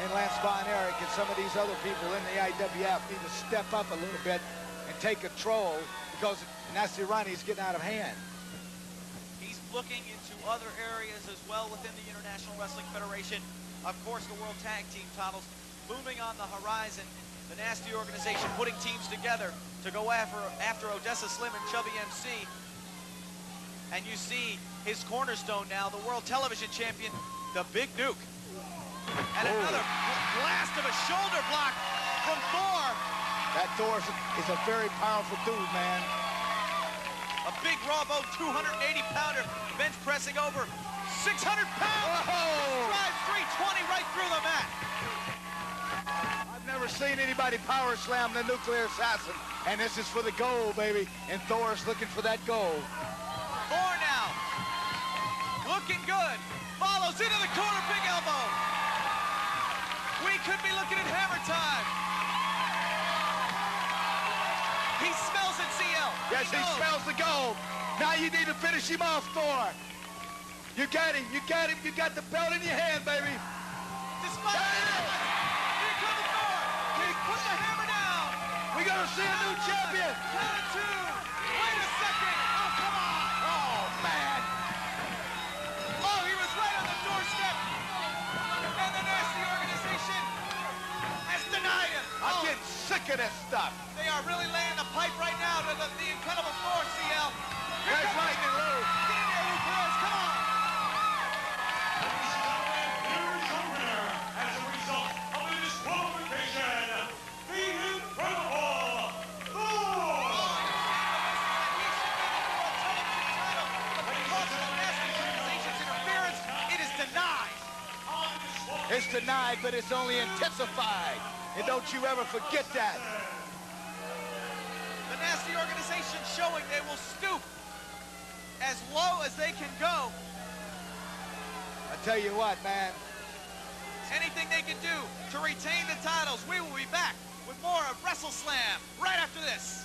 and Lance Von Erich and some of these other people in the IWF need to step up a little bit and take control because Nasty Ronnie is getting out of hand. He's looking into other areas as well within the International Wrestling Federation. Of course, the World Tag Team titles looming on the horizon. The Nasty organization putting teams together to go after Odessa Slim and Chubby MC. And you see his cornerstone now, the World Television Champion, the Big Nuke. And another blast of a shoulder block from Thor. That Thor is a very powerful dude, man. A big Bravo 280-pounder, bench pressing over 600 pounds. Whoa. Drives 320 right through the mat. I've never never seen anybody power slam the nuclear assassin. And this is for the gold, baby. And Thor's looking for that gold. Thor now. Looking good. Follows into the corner, big elbow. We could be looking at hammer time. He smells it, CL. Yes, he smells the gold. Now you need to finish him off, Thor. You got him. You got him. You got the belt in your hand, baby. Despite here comes Thor. He put the hammer down. We're going to see a new champion. Count of two. Wait a second. Oh, come on. Oh, man. Oh, he was right on the doorstep. And the nasty organization has denied him. I'm getting sick of this stuff. They are really laying the pipe right now to the incredible Thor, CL. There's lightning, Lou. Get in there, Lou Perez. Come on. Here's your winner as a result of the disqualification, the incredible Thor! It is denied. It's denied, but it's only intensified. And don't you ever forget that. The nasty organization showing they will stoop as low as they can go. I tell you what, man. Anything they can do to retain the titles. We will be back with more of WrestleSlam right after this.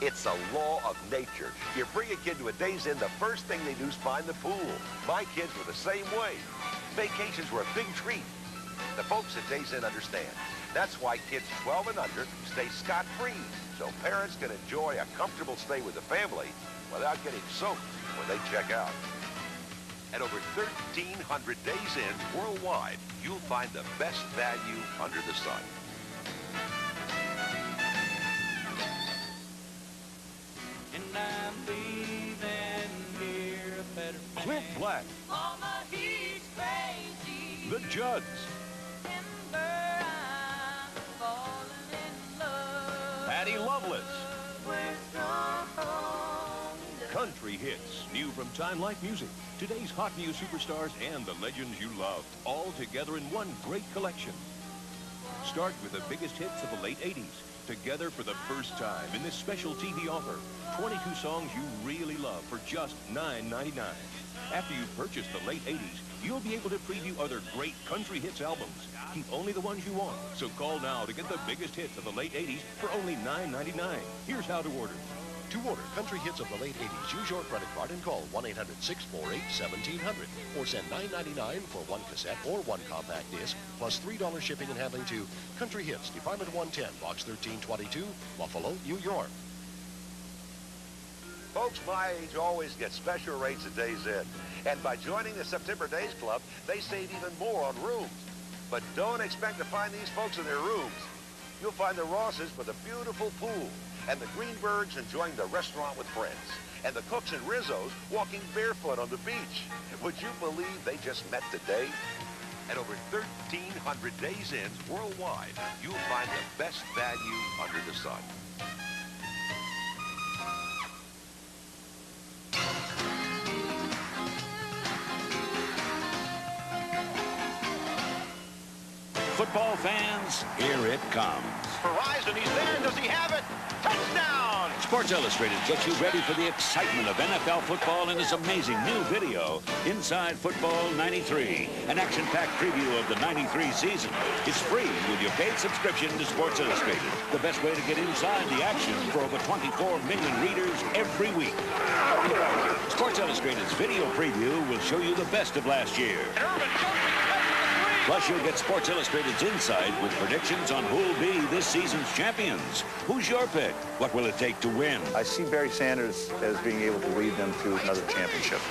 It's a law of nature. You bring a kid to a Days Inn, the first thing they do is find the pool. My kids were the same way. Vacations were a big treat. The folks at Days Inn understand. That's why kids 12 and under stay scot-free, so parents can enjoy a comfortable stay with the family without getting soaked when they check out. At over 1,300 Days Inns worldwide, you'll find the best value under the sun. And I'm leaving here a better man. Clint Black. Mama, he's crazy. The Judds. Remember, I'm falling in love. Patty Loveless. We're so Country hits, new from Time Life Music. Today's hot new superstars and the legends you love, all together in one great collection. Start with the biggest hits of the late 80s, together for the first time in this special TV offer. 22 songs you really love for just $9.99. After you purchase the late 80s, you'll be able to preview other great country hits albums. Keep only the ones you want, so call now to get the biggest hits of the late 80s for only $9.99. Here's how to order. To order country hits of the late 80s, use your credit card and call 1-800-648-1700 or send $9.99 for one cassette or one compact disc, plus $3 shipping and handling to Country Hits, Department 110, Box 1322, Buffalo, New York. Folks my age always get special rates at Days Inn. And by joining the September Days Club, they save even more on rooms. But don't expect to find these folks in their rooms. You'll find the Rosses with a beautiful pool, and the Greenbergs enjoying the restaurant with friends, and the Cooks and Rizzos walking barefoot on the beach. Would you believe they just met today? At over 1,300 Days Inns worldwide, you'll find the best value under the sun. Football fans, here it comes. Verizon, he's there. Does he have it? Touchdown! Sports Illustrated gets you ready for the excitement of NFL football in this amazing new video, Inside Football 93, an action-packed preview of the 93 season. It's free with your paid subscription to Sports Illustrated, the best way to get inside the action for over 24 million readers every week. Sports Illustrated's video preview will show you the best of last year. Plus, you'll get Sports Illustrated's insight with predictions on who'll be this season's champions. Who's your pick? What will it take to win? I see Barry Sanders as being able to lead them to another championship.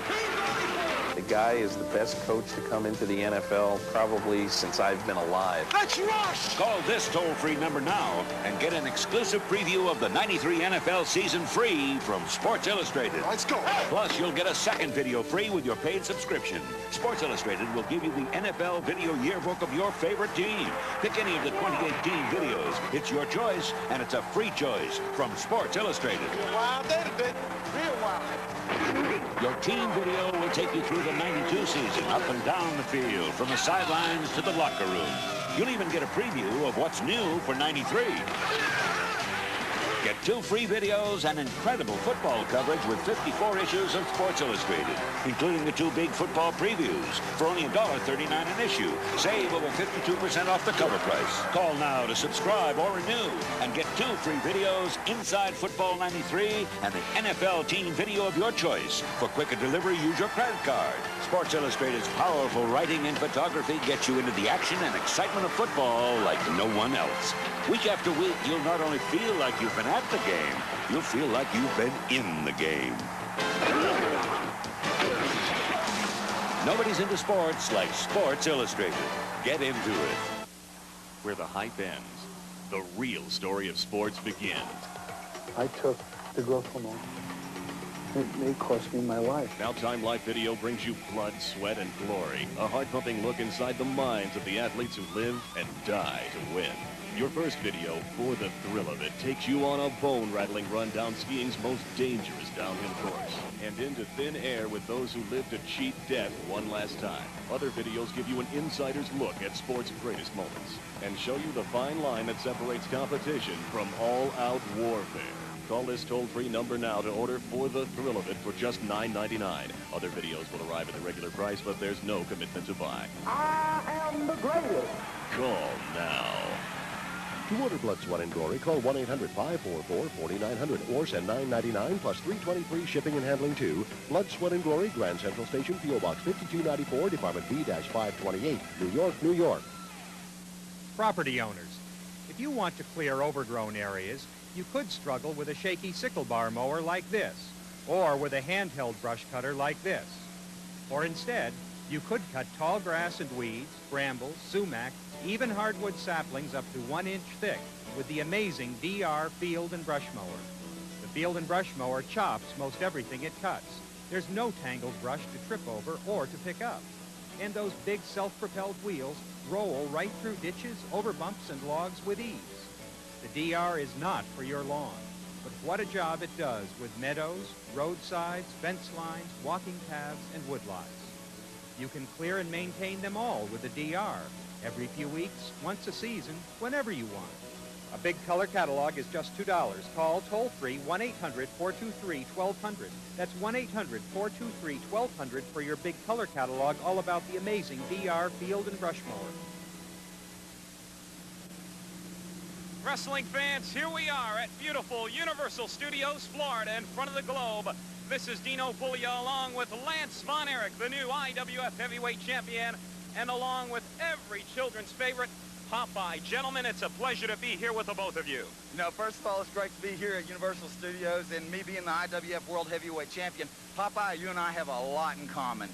The guy is the best coach to come into the NFL probably since I've been alive. Let's rush! Call this toll-free number now and get an exclusive preview of the 93 NFL season free from Sports Illustrated. Let's go. Plus, you'll get a second video free with your paid subscription. Sports Illustrated will give you the NFL video yearbook of your favorite team. Pick any of the 2018 videos. It's your choice, and it's a free choice from Sports Illustrated. Wild day today. Real wild. Your team video will take you through the 92 season, up and down the field, from the sidelines to the locker room. You'll even get a preview of what's new for 93. Get 2 free videos and incredible football coverage with 54 issues of Sports Illustrated, including the 2 big football previews for only $1.39 an issue. Save over 52% off the cover price. Call now to subscribe or renew and get 2 free videos, Inside Football 93 and the NFL team video of your choice. For quicker delivery, use your credit card. Sports Illustrated's powerful writing and photography gets you into the action and excitement of football like no one else. Week after week, you'll not only feel like you've been at the game, you'll feel like you've been in the game. Nobody's into sports like Sports Illustrated. Get into it. Where the hype ends, the real story of sports begins. I took the growth hormone. It may cost me my life. Now Time Life Video brings you blood, sweat, and glory. A heart-pumping look inside the minds of the athletes who live and die to win. Your first video, For the Thrill of It, takes you on a bone-rattling run down skiing's most dangerous downhill course and into thin air with those who live to cheat death one last time. Other videos give you an insider's look at sport's greatest moments and show you the fine line that separates competition from all-out warfare. Call this toll-free number now to order For the Thrill of It for just $9.99. Other videos will arrive at the regular price, but there's no commitment to buy. I am the greatest. Call now. To order Blood, Sweat, and Glory, call 1-800-544-4900 or send $9.99 plus $3.23 shipping and handling to Blood, Sweat, and Glory, Grand Central Station, P.O. Box 5294, Department B-528, New York, New York. Property owners, if you want to clear overgrown areas, you could struggle with a shaky sickle bar mower like this, or with a handheld brush cutter like this. Or instead, you could cut tall grass and weeds, brambles, sumac, even hardwood saplings up to 1 inch thick with the amazing DR Field and Brush Mower. The Field and Brush Mower chops most everything it cuts. There's no tangled brush to trip over or to pick up. And those big self-propelled wheels roll right through ditches, over bumps, and logs with ease. The DR is not for your lawn, but what a job it does with meadows, roadsides, fence lines, walking paths, and woodlots. You can clear and maintain them all with the DR. Every few weeks, once a season, whenever you want. A big color catalog is just $2. Call toll-free 1-800-423-1200. That's 1-800-423-1200 for your big color catalog all about the amazing DR Field and Brush Mower. Wrestling fans, here we are at beautiful Universal Studios, Florida, in front of the globe. This is Dino Puglia along with Lance Von Erich, the new IWF Heavyweight Champion, and along with every children's favorite, Popeye. Gentlemen, it's a pleasure to be here with the both of you. You know, first of all, it's great to be here at Universal Studios, and me being the IWF World Heavyweight Champion. Popeye, you and I have a lot in common.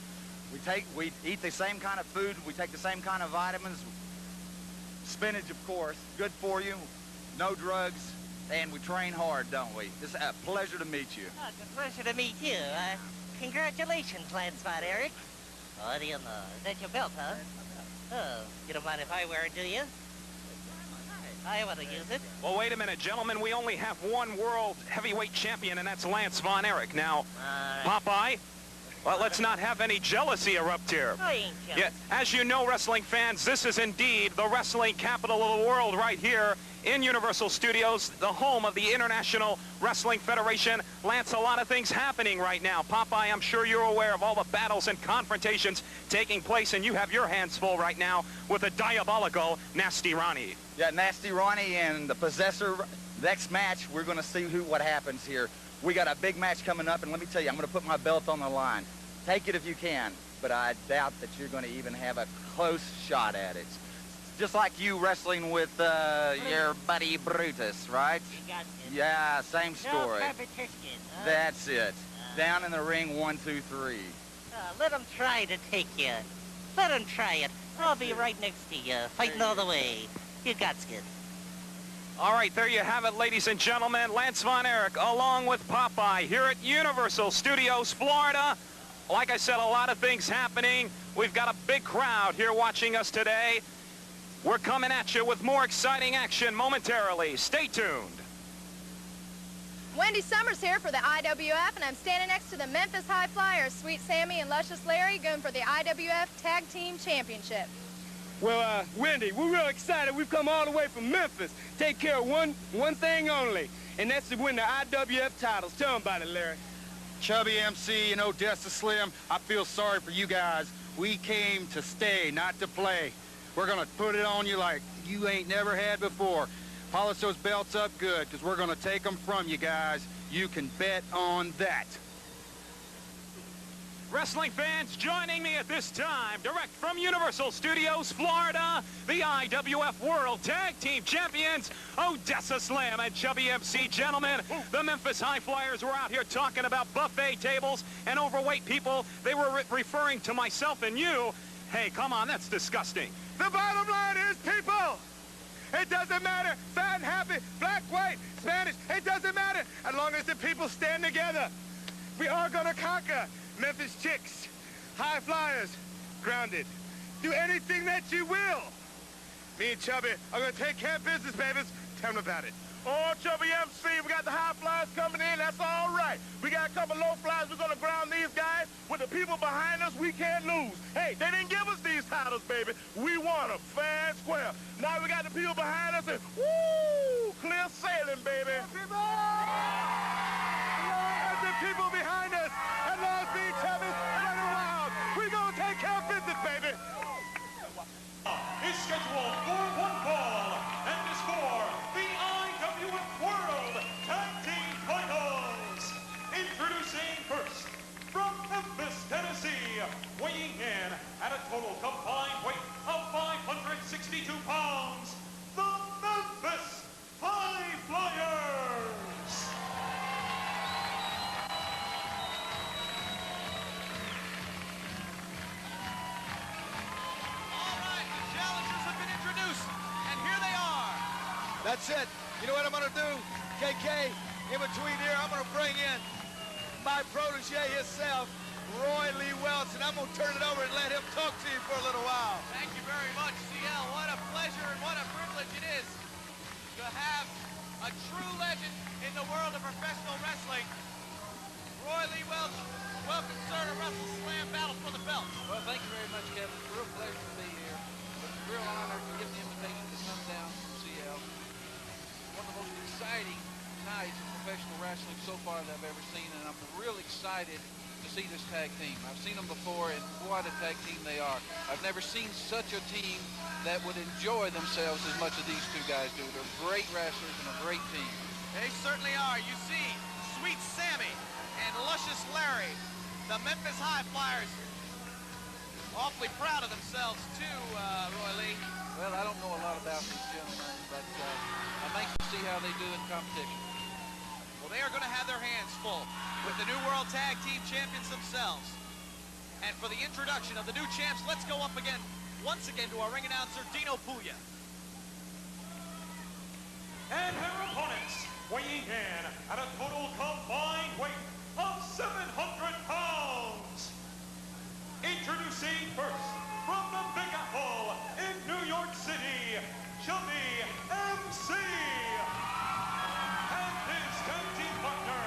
We eat the same kind of food, we take the same kind of vitamins. Spinach, of course, good for you, no drugs, and we train hard, don't we? It's a pleasure to meet you. Oh, it's a pleasure to meet you. Congratulations, Lance Von Erich. What do you know? Is that your belt, huh? Oh, you don't mind if I wear it, do you? I want to use it. Well, wait a minute, gentlemen. We only have one world heavyweight champion, and that's Lance Von Erich. Now, Popeye, well, let's not have any jealousy erupt here. I ain't jealous. Yeah, as you know, wrestling fans, this is indeed the wrestling capital of the world right here in Universal Studios, the home of the International Wrestling Federation. Lance, a lot of things happening right now. Popeye, I'm sure you're aware of all the battles and confrontations taking place, and you have your hands full right now with the diabolical Nasty Ronnie. Yeah, Nasty Ronnie and the Possessor. Next match, we're going to see what happens here. We got a big match coming up, and let me tell you, I'm going to put my belt on the line. Take it if you can, but I doubt that you're going to even have a close shot at it. Just like you wrestling with your buddy Brutus, right? Yeah, same story. No competition, huh? That's it. Down in the ring, 1, 2, 3. Let him try to take you. Let him try it. I'll be right next to you, fighting all the way. You got skin. All right, there you have it, ladies and gentlemen. Lance Von Erich, along with Popeye, here at Universal Studios, Florida. Like I said, a lot of things happening. We've got a big crowd here watching us today. We're coming at you with more exciting action momentarily. Stay tuned. Wendy Summers here for the IWF, and I'm standing next to the Memphis High Flyers, Sweet Sammy and Luscious Larry, going for the IWF Tag Team Championship. Well, Wendy, we're real excited. We've come all the way from Memphis. Take care of one thing only, and that's to win the IWF titles. Tell them about it, Larry. Chubby MC and Odessa Slim, I feel sorry for you guys. We came to stay, not to play. We're gonna put it on you like you ain't never had before. Polish those belts up good, because we're gonna take them from you guys. You can bet on that. Wrestling fans, joining me at this time, direct from Universal Studios, Florida, the IWF World Tag Team Champions, Odessa Slim and Chubby MC. Gentlemen, the Memphis High Flyers were out here talking about buffet tables and overweight people. They were referring to myself and you. Hey, come on, that's disgusting. The bottom line is, people, it doesn't matter, fat and happy, black, white, Spanish, it doesn't matter, as long as the people stand together. We are gonna conquer. Memphis chicks, high flyers, grounded. Do anything that you will. Me and Chubby are gonna take care of business, babies. Tell them about it. Oh, Chubby MC, we got the high flyers coming in. That's all right. We got a couple low flyers. We're gonna ground these guys. With the people behind us, we can't lose. Hey, they didn't give us these titles, baby. We won them fair and square. Now we got the people behind us, and woo, clear sailing, baby. As the people behind us, and Lord be Chubby, run around. We're gonna take care of business, baby. Is scheduled for one fall and is for the IWF World Tag Team Titles. Introducing first, from Memphis, Tennessee, weighing in at a total combined weight of 562 pounds, the Memphis High Flyers. And here they are. That's it. You know what I'm going to do? KK, in between here, I'm going to bring in my protege himself, Roy Lee Welch, and I'm going to turn it over and let him talk to you for a little while. Thank you very much, CL. What a pleasure and what a privilege it is to have a true legend in the world of professional wrestling. Roy Lee Welch, welcome, sir, to Wrestle Slam Battle for the Belt. Well, thank you very much, Kevin. It's a real pleasure to be here. It's a real honor to give the invitation to come down from CL. One of the most exciting nights in professional wrestling so far that I've ever seen, and I'm real excited to see this tag team. I've seen them before, and what a tag team they are. I've never seen such a team that would enjoy themselves as much as these two guys do. They're great wrestlers and a great team. They certainly are. You see, Sweet Sammy and Luscious Larry, the Memphis High Flyers, awfully proud of themselves too, Roy Lee. Well, I don't know a lot about these gentlemen, but I'm anxious to see how they do in competition. Well, they are going to have their hands full with the new World Tag Team Champions themselves. And for the introduction of the new champs, let's go up again, once again, to our ring announcer, Dino Puglia. And their opponents, weighing in at a total combined weight of 700 pounds. Introducing first, from the Big Apple in New York City, Chubby MC. And his tag team partner,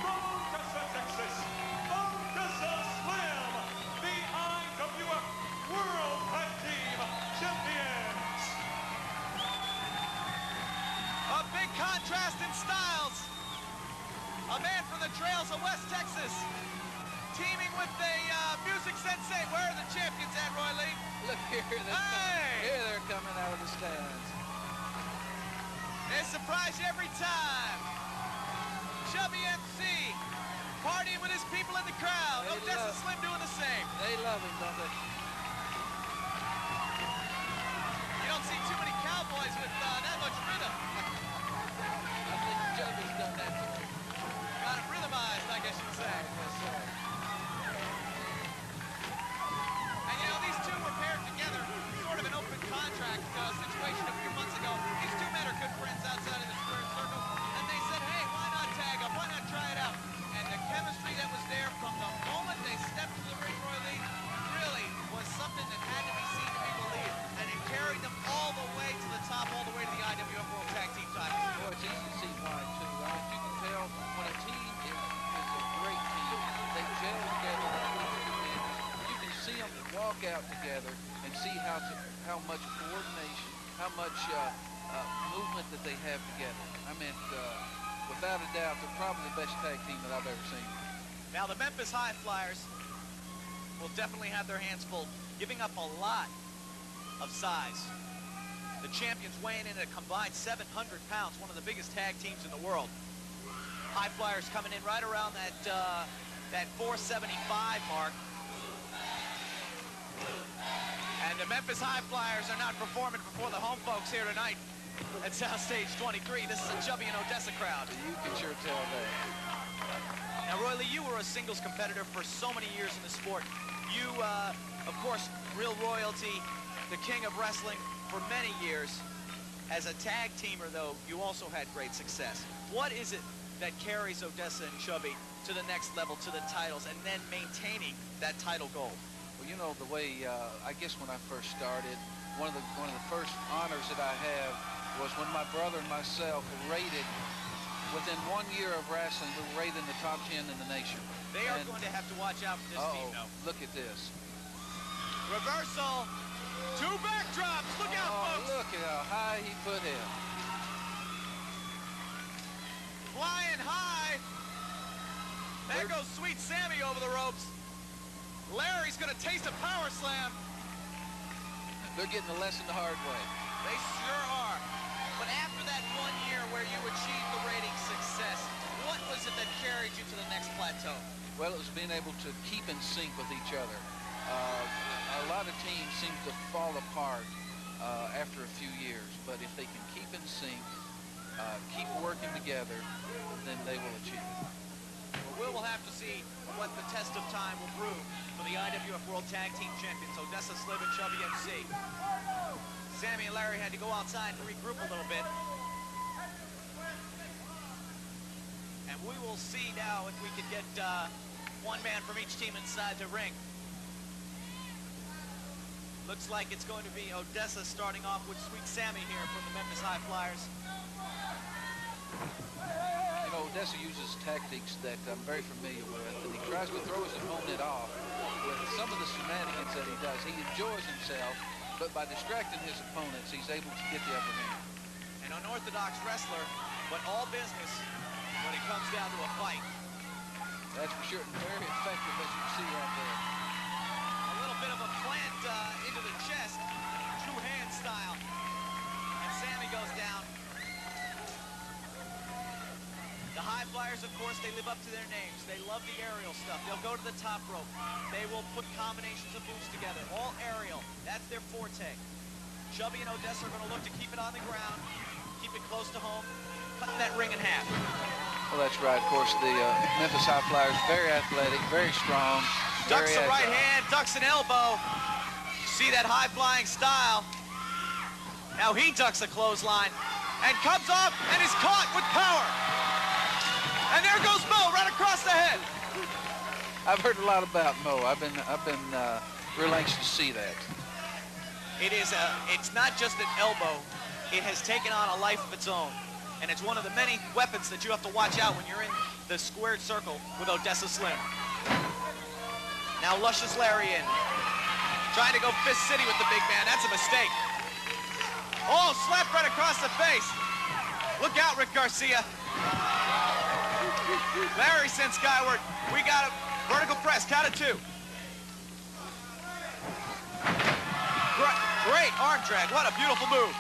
from Odessa, Texas, Odessa Slim, the IWF World Tag Team Champions. A big contrast in styles. A man from the trails of West Texas, teaming with the music sensei. Where are the champions at, Roy Lee? Look here, here they're coming out of the stands. They surprise you every time. Chubby MC, partying with his people in the crowd. Odessa Slim doing the same. They love him, don't they? You don't see too many cowboys with that much rhythm. I think Chubby's done that too. Got it rhythmized, I guess you'd say. Yes, sir. And you know, these two were paired together, sort of an open contract situation a few months ago. These two men are good friends outside of the square circle, and they said, hey, why not tag up? Why not try it out? And the chemistry that was there from the moment they stepped into the ring, Roy Lee, really was something that had to be seen to be believed, and it carried them all the way to the top, all the way to the IWF World Tag Team title. Well, it's easy to see why, too. I mean, you can tell when a team is a great team, they gel together like these two men. You can see them walk out together and see how how much coordination, how much movement that they have together. I mean, without a doubt, they're probably the best tag team that I've ever seen. Now the Memphis High Flyers will definitely have their hands full, giving up a lot of size. The champions weighing in at a combined 700 pounds, one of the biggest tag teams in the world. High Flyers coming in right around that 475 mark. And the Memphis High Flyers are not performing before the home folks here tonight at South Stage 23. This is a Chubby and Odessa crowd. You can sure tell that. Now, Roy Lee, you were a singles competitor for so many years in the sport. You, of course, real royalty, the king of wrestling for many years. As a tag teamer, though, you also had great success. What is it that carries Odessa and Chubby to the next level, to the titles, and then maintaining that title goal? Well, you know, the way, I guess when I first started, one of the first honors that I have was when my brother and myself were rated, within 1 year of wrestling, we were rated in the top 10 in the nation. They are going to have to watch out for this team, though. Look at this. Reversal. 2 backdrops. Look out, folks. Look at how high he put him. Flying high. There goes Sweet Sammy over the ropes. Larry's going to taste a power slam. They're getting the lesson the hard way. They sure are. But after that 1 year where you achieved the rating success, what was it that carried you to the next plateau? Well, it was being able to keep in sync with each other. A lot of teams seem to fall apart after a few years, but if they can keep in sync, keep working together, then they will achieve it. Well, we will have to see what the test of time will prove for the IWF World Tag Team Champions, Odessa Slim and Chubby MC. Sammy and Larry had to go outside and regroup a little bit. And we will see now if we can get one man from each team inside the ring. Looks like it's going to be Odessa starting off with Sweet Sammy here from the Memphis High Flyers. You know, Odessa uses tactics that I'm very familiar with, and he tries to throw his opponent off with some of the shenanigans that he does. He enjoys himself, but by distracting his opponents, he's able to get the upper hand. An unorthodox wrestler, but all business when it comes down to a fight. That's for sure, and very effective, as you can see right there. A little bit of a plant into the chest, true hand style. And Sammy goes down. The High Flyers, of course, they live up to their names. They love the aerial stuff. They'll go to the top rope. They will put combinations of moves together. All aerial. That's their forte. Chubby and Odessa are going to look to keep it on the ground, keep it close to home, cut that ring in half. Well, that's right. Of course, the Memphis High Flyers, very athletic, very strong. Ducks a right hand, ducks an elbow. You see that high-flying style. Now he ducks a clothesline and comes off and is caught with power. And there goes Mo right across the head. I've heard a lot about Mo. I've been real anxious to see that. It's not just an elbow. It has taken on a life of its own. And it's one of the many weapons that you have to watch out when you're in the squared circle with Odessa Slim. Now Luscious Larry in. Trying to go Fist City with the big man. That's a mistake. Oh, slap right across the face. Look out, Rick Garcia. Larry sent skyward. We got a vertical press. Count of 2. Great arm drag. What a beautiful move.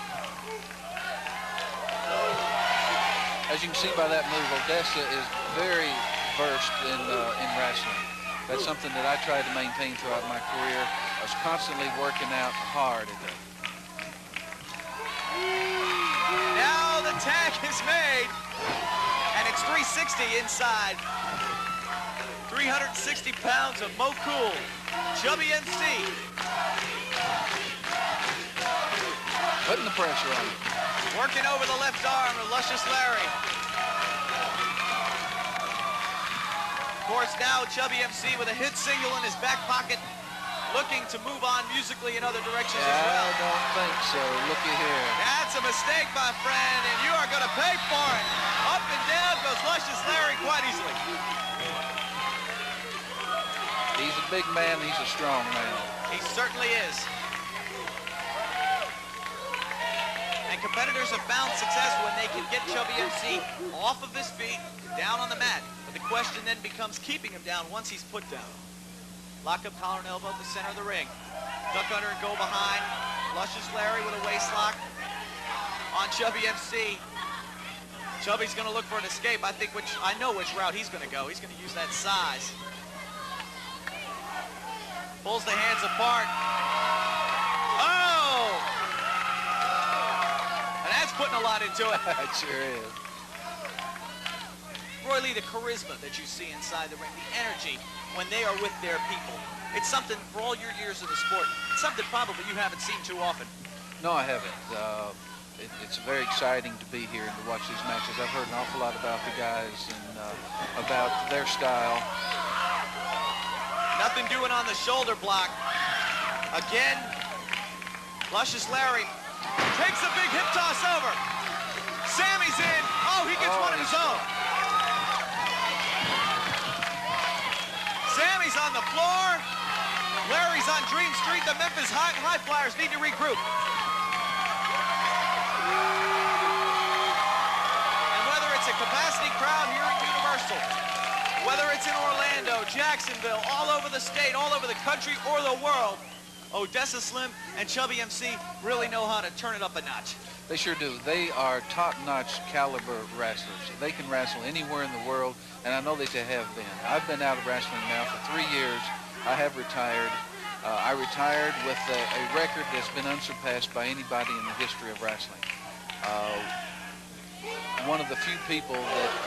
As you can see by that move, Odessa is very versed in wrestling. That's something that I tried to maintain throughout my career. I was constantly working out hard at that. Now the tag is made, and it's 360 inside. 360 pounds of Mo Cool, Chubby MC. Putting the pressure on him. Working over the left arm of Luscious Larry. Of course, now Chubby MC with a hit single in his back pocket, looking to move on musically in other directions as well. I don't think so. Looky here. That's a mistake, my friend, and you are going to pay for it. Up and down goes Luscious Larry quite easily. He's a big man. He's a strong man. He certainly is. competitors have found success when they can get Chubby MC off of his feet, down on the mat. But the question then becomes keeping him down once he's put down. Lock up collar and elbow at the center of the ring. Duck under and go behind. Luscious Larry with a waist lock on Chubby MC. Chubby's going to look for an escape. I know which route he's going to go. He's going to use that size. Pulls the hands apart. Oh! And that's putting a lot into it. It sure is. Roy Lee, the charisma that you see inside the ring, the energy when they are with their people. It's something, for all your years of the sport, it's something probably you haven't seen too often. No, I haven't. It's very exciting to be here and to watch these matches. I've heard an awful lot about the guys and about their style. Nothing doing on the shoulder block. Again, Luscious Larry takes a big hip toss over. Sammy's in. Oh, he gets one of his own. Sammy's on the floor. Larry's on Dream Street. The Memphis High Flyers need to regroup. And whether it's a capacity crowd here at Universal, whether it's in Orlando, Jacksonville, all over the state, all over the country, or the world, Odessa Slim and Chubby MC really know how to turn it up a notch. They sure do. They are top-notch caliber wrestlers. They can wrestle anywhere in the world, and I know that they have been. I've been out of wrestling now for 3 years. I have retired. I retired with a record that's been unsurpassed by anybody in the history of wrestling. One of the few people that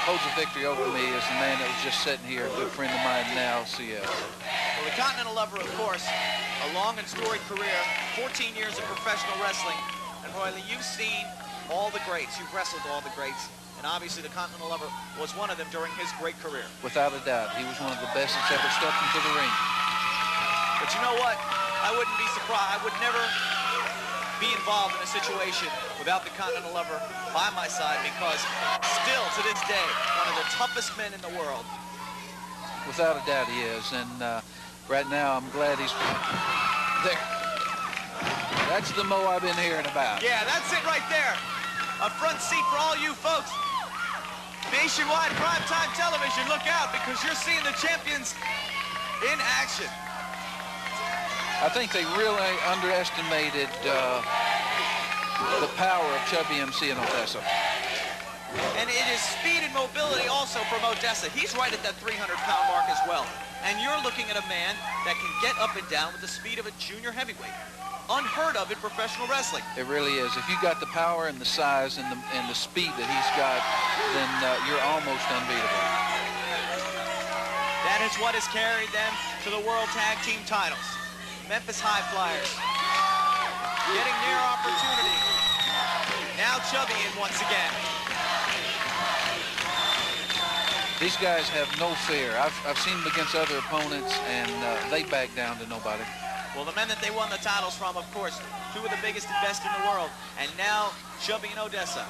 holds a victory over me is the man that was just sitting here, a good friend of mine now, CL. Well, the Continental Lover, of course, a long and storied career, 14 years of professional wrestling. And Roy Lee, you've seen all the greats. You've wrestled all the greats. And obviously the Continental Lover was one of them during his great career. Without a doubt, he was one of the best that's ever stepped into the ring. But you know what? I wouldn't be surprised. I would never be involved in a situation without the Continental Lover by my side, because still to this day, one of the toughest men in the world. Without a doubt he is, and right now I'm glad he's there. That's the Mo I've been hearing about. Yeah, that's it right there. A front seat for all you folks. Nationwide primetime television, look out, because you're seeing the champions in action. I think they really underestimated the power of Chubby MC in Odessa. And it is speed and mobility also from Odessa. He's right at that 300-pound mark as well. And you're looking at a man that can get up and down with the speed of a junior heavyweight. Unheard of in professional wrestling. It really is. If you got the power and the size and the speed that he's got, then you're almost unbeatable. That is what has carried them to the World Tag Team titles. Memphis High Flyers getting near opportunity. Now Chubby in once again. These guys have no fear. I've seen them against other opponents, and they back down to nobody. Well, the men that they won the titles from, of course, two of the biggest and best in the world. And now Chubby and Odessa,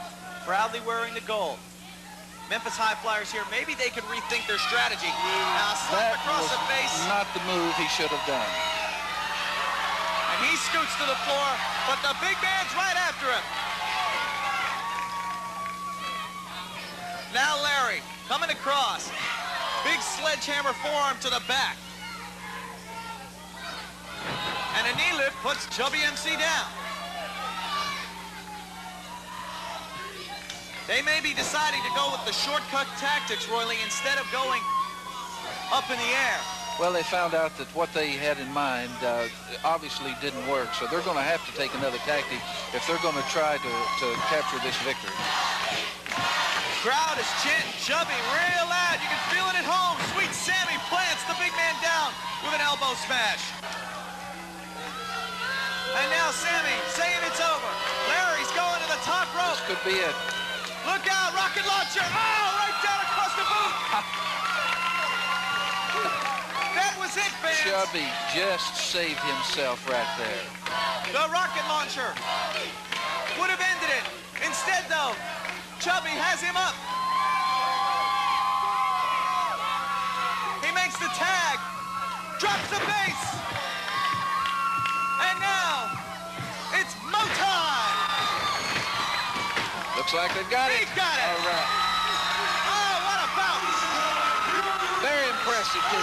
proudly wearing the gold. Memphis High Flyers here, maybe they can rethink their strategy. Now slap across the face. Not the move he should have done. And he scoots to the floor, but the big man's right after him. Now Larry coming across. Big sledgehammer forearm to the back. And a knee lift puts Chubby MC down. They may be deciding to go with the shortcut tactics, Roy Lee, instead of going up in the air. Well, they found out that what they had in mind obviously didn't work, so they're going to have to take another tactic if they're going to try to capture this victory. Crowd is chanting Chubby real loud. You can feel it at home. Sweet Sammy plants the big man down with an elbow smash. And now Sammy saying it's over. Larry's going to the top rope. This could be it. Look out, rocket launcher. Oh, right down across the boot. That was it, fans. Chubby just saved himself right there. The rocket launcher would have ended it. Instead, though, Chubby has him up. He makes the tag. Drops the base. And now, it's Mo time! Looks like they've got it. He got it. All right. Oh, what a bounce. Very impressive, dude.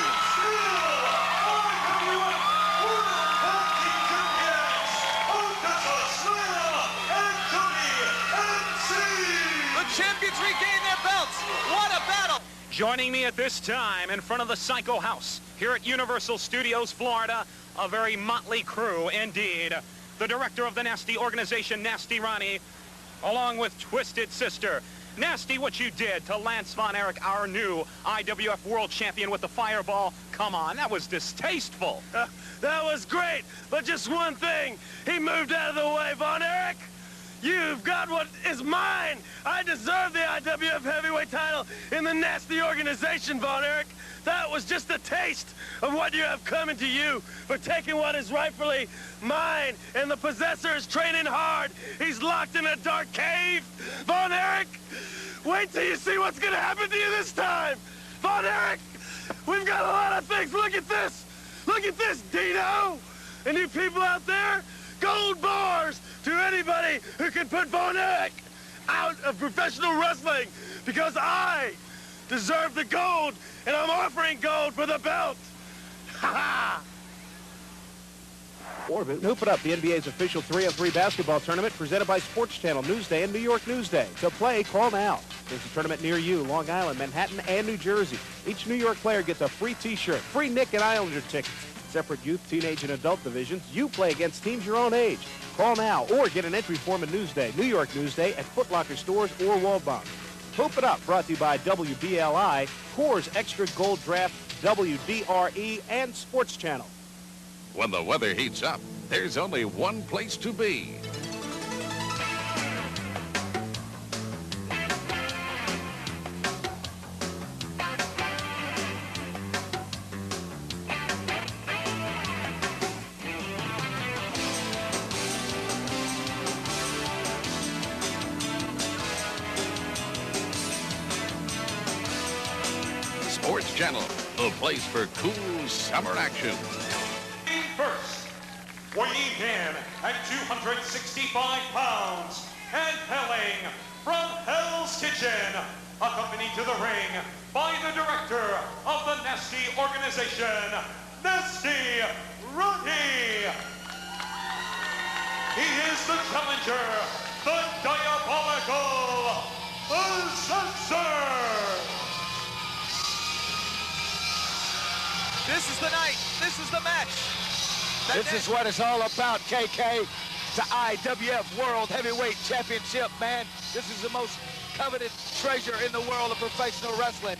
The champions regain their belts. What a battle. Joining me at this time in front of the Psycho House here at Universal Studios, Florida, a very motley crew indeed. The director of the Nasty organization, Nasty Ronnie, along with Twisted Sister. Nasty, what you did to Lance Von Erich, our new IWF World Champion with the fireball, come on, that was distasteful. That was great, but just one thing. He moved out of the way, Von Erich. You've got what is mine. I deserve the IWF heavyweight title in the Nasty organization, Von Erich. That was just a taste of what you have coming to you for taking what is rightfully mine. And the Possessor is training hard. He's locked in a dark cave. Von Erich, wait till you see what's going to happen to you this time. Von Erich, we've got a lot of things. Look at this. Look at this, Dino. And you people out there, gold bars to anybody who can put Von Erich out of professional wrestling, because I deserve the gold, and I'm offering gold for the belt. Ha ha! Orbit, hoop it up, the NBA's official 3-on-3 basketball tournament presented by Sports Channel Newsday and New York Newsday. To play, call now. There's a tournament near you, Long Island, Manhattan, and New Jersey. Each New York player gets a free T-shirt, free Knick and Islander tickets. Separate youth, teenage, and adult divisions. You play against teams your own age. Call now or get an entry form at Newsday, New York Newsday, at Foot Locker stores or Waldbaum. Hoop it up, brought to you by WBLI, Coors Extra Gold Draft, WDRE, and Sports Channel. When the weather heats up, there's only one place to be. Sports Channel, the place for cool summer action. First, weighing in at 265 pounds and hailing from Hell's Kitchen, accompanied to the ring by the director of the Nasty organization, Nasty Ronnie. He is the challenger, the diabolical Possessor. This is the night. This is the match. This is what it's all about, KK. It's the IWF World Heavyweight Championship, man. This is the most coveted treasure in the world of professional wrestling.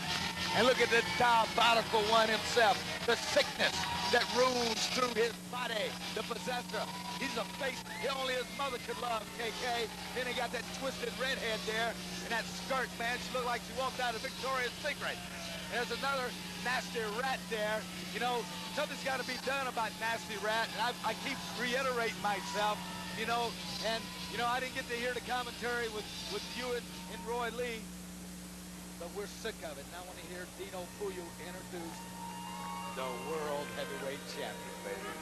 And look at the diabolical one himself, the sickness that rules through his body, the Possessor. He's a face only his mother could love, KK. Then he got that twisted redhead there, and that skirt, man. She looked like she walked out of Victoria's Secret. There's another nasty rat there. You know, something's got to be done about nasty rat, and I keep reiterating myself, you know, and, you know, I didn't get to hear the commentary with you and Roy Lee, but we're sick of it. And I want to hear Dino Puyo introduce the World Heavyweight Champion, baby.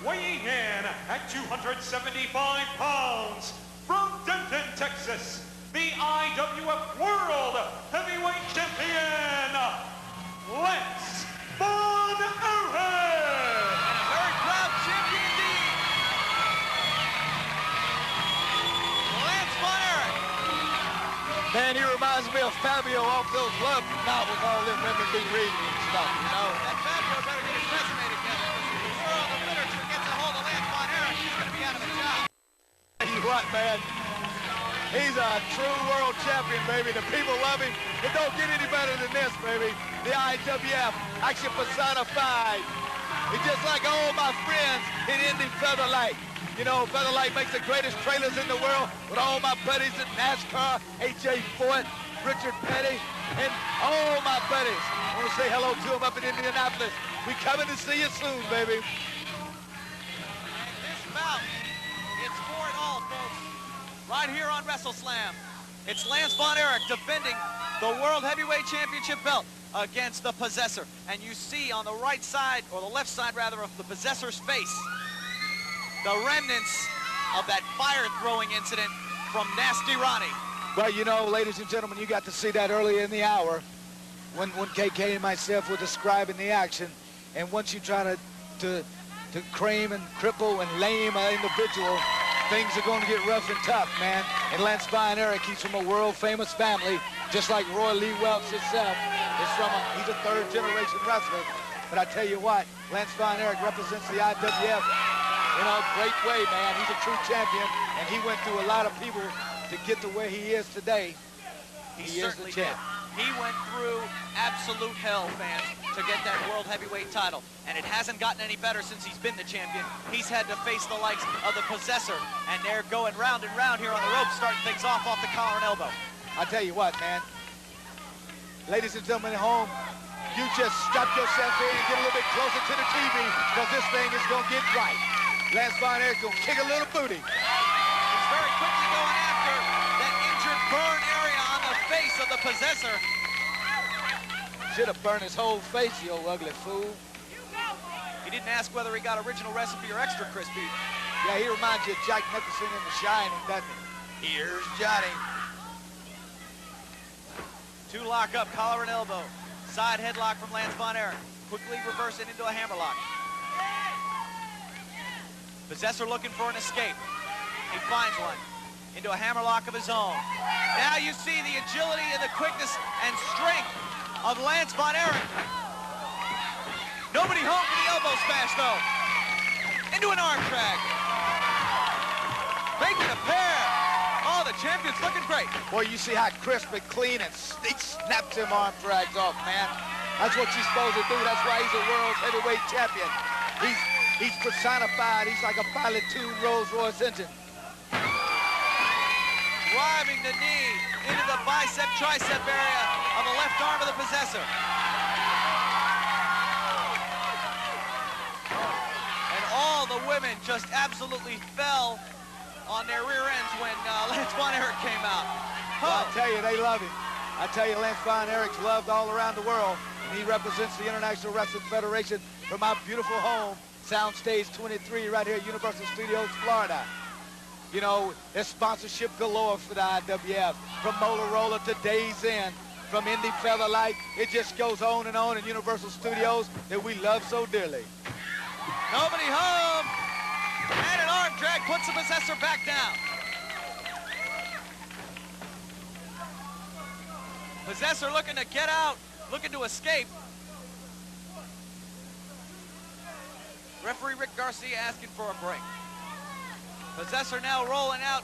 Weighing in at 275 pounds from Denton, Texas, the IWF World Heavyweight Champion, Lance Von Erich. Very proud champion indeed. Lance Von Erich. Man, he reminds me of Fabio off those love novels, with all them women be reading and stuff, you know? That Fabio better get his resume together, because if the world of literature gets a hold of Lance Von Erich, he's going to be out of a job. Tell you what, man. He's a true world champion, baby. The people love him. It don't get any better than this, baby. The IWF, action personified. He's just like all my friends in Indy Featherlight. You know, Featherlight makes the greatest trailers in the world with all my buddies at NASCAR, H.A. Foyt, Richard Petty, and all my buddies. I want to say hello to them up in Indianapolis. We coming to see you soon, baby. And this bout, it's for it all, folks. Right here on WrestleSlam. It's Lance Von Erich defending the World Heavyweight Championship belt against the Possessor. And you see on the right side, or the left side rather, of the Possessor's face, the remnants of that fire-throwing incident from Nasty Ronnie. Well, you know, ladies and gentlemen, you got to see that earlier in the hour when KK and myself were describing the action. And once you try to cream and cripple and lame an individual, things are going to get rough and tough, man. And Lance Von Erich, he's from a world-famous family, just like Roy Lee Welch himself. He's a third-generation wrestler. But I tell you what, Lance Von Erich represents the IWF in a great way, man. He's a true champion, and he went through a lot of people to get to where he is today. He certainly did. He went through absolute hell, fans, to get that World Heavyweight title. And it hasn't gotten any better since he's been the champion. He's had to face the likes of the Possessor, and they're going round and round here on the ropes, starting things off the collar and elbow. I tell you what, man. Ladies and gentlemen at home, you just strap yourself in and get a little bit closer to the TV, because this thing is going to get right. Lance Von Erich going to kick a little booty. He's very quickly going after that injured burn area on the face of the Possessor. Should have burned his whole face, you old ugly fool. He didn't ask whether he got original recipe or extra crispy. Yeah, he reminds you of Jack Nicholson in The Shining, doesn't he? Here's Johnny. Two lock up, collar and elbow. Side headlock from Lance Von Erich. Quickly reverse it into a hammerlock. Possessor looking for an escape. He finds one. Into a hammerlock of his own. Now you see the agility and the quickness and strength of Lance Von Erich. Nobody home for the elbow smash, though. Into an arm drag. Making a pair. Oh, the champion's looking great. Boy, you see how crisp and clean and he snaps him arm drags off, man. That's what you're supposed to do. That's why he's a world heavyweight champion. He's personified. He's like a pilot tuned Rolls-Royce engine. Driving the knee into the bicep-tricep area of the left arm of the Possessor. And all the women just absolutely fell on their rear ends when Lance Von Erich came out. Well, I tell you, they love him. I tell you, Lance Von Erich's loved all around the world. And he represents the International Wrestling Federation from our beautiful home, Soundstage 23, right here at Universal Studios, Florida. You know, there's sponsorship galore for the IWF, from Motorola to Days Inn, from Indie Featherlight. It just goes on in Universal Studios that we love so dearly. Nobody home. And an arm drag puts the Possessor back down. Possessor looking to get out, looking to escape. Referee Rick Garcia asking for a break. Possessor now rolling out.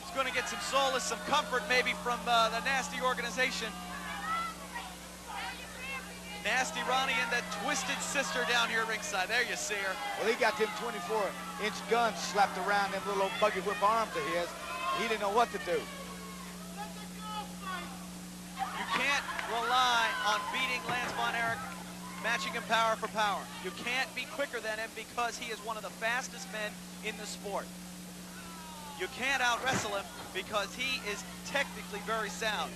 He's going to get some solace, some comfort maybe from the Nasty organization. Nasty Ronnie and that twisted sister down here ringside. There you see her. Well, he got them 24-inch guns slapped around them little old buggy whip arms of his. He didn't know what to do. You can't rely on beating Lance Von Erich, matching him power for power. You can't be quicker than him because he is one of the fastest men in the sport. You can't out-wrestle him because he is technically very sound.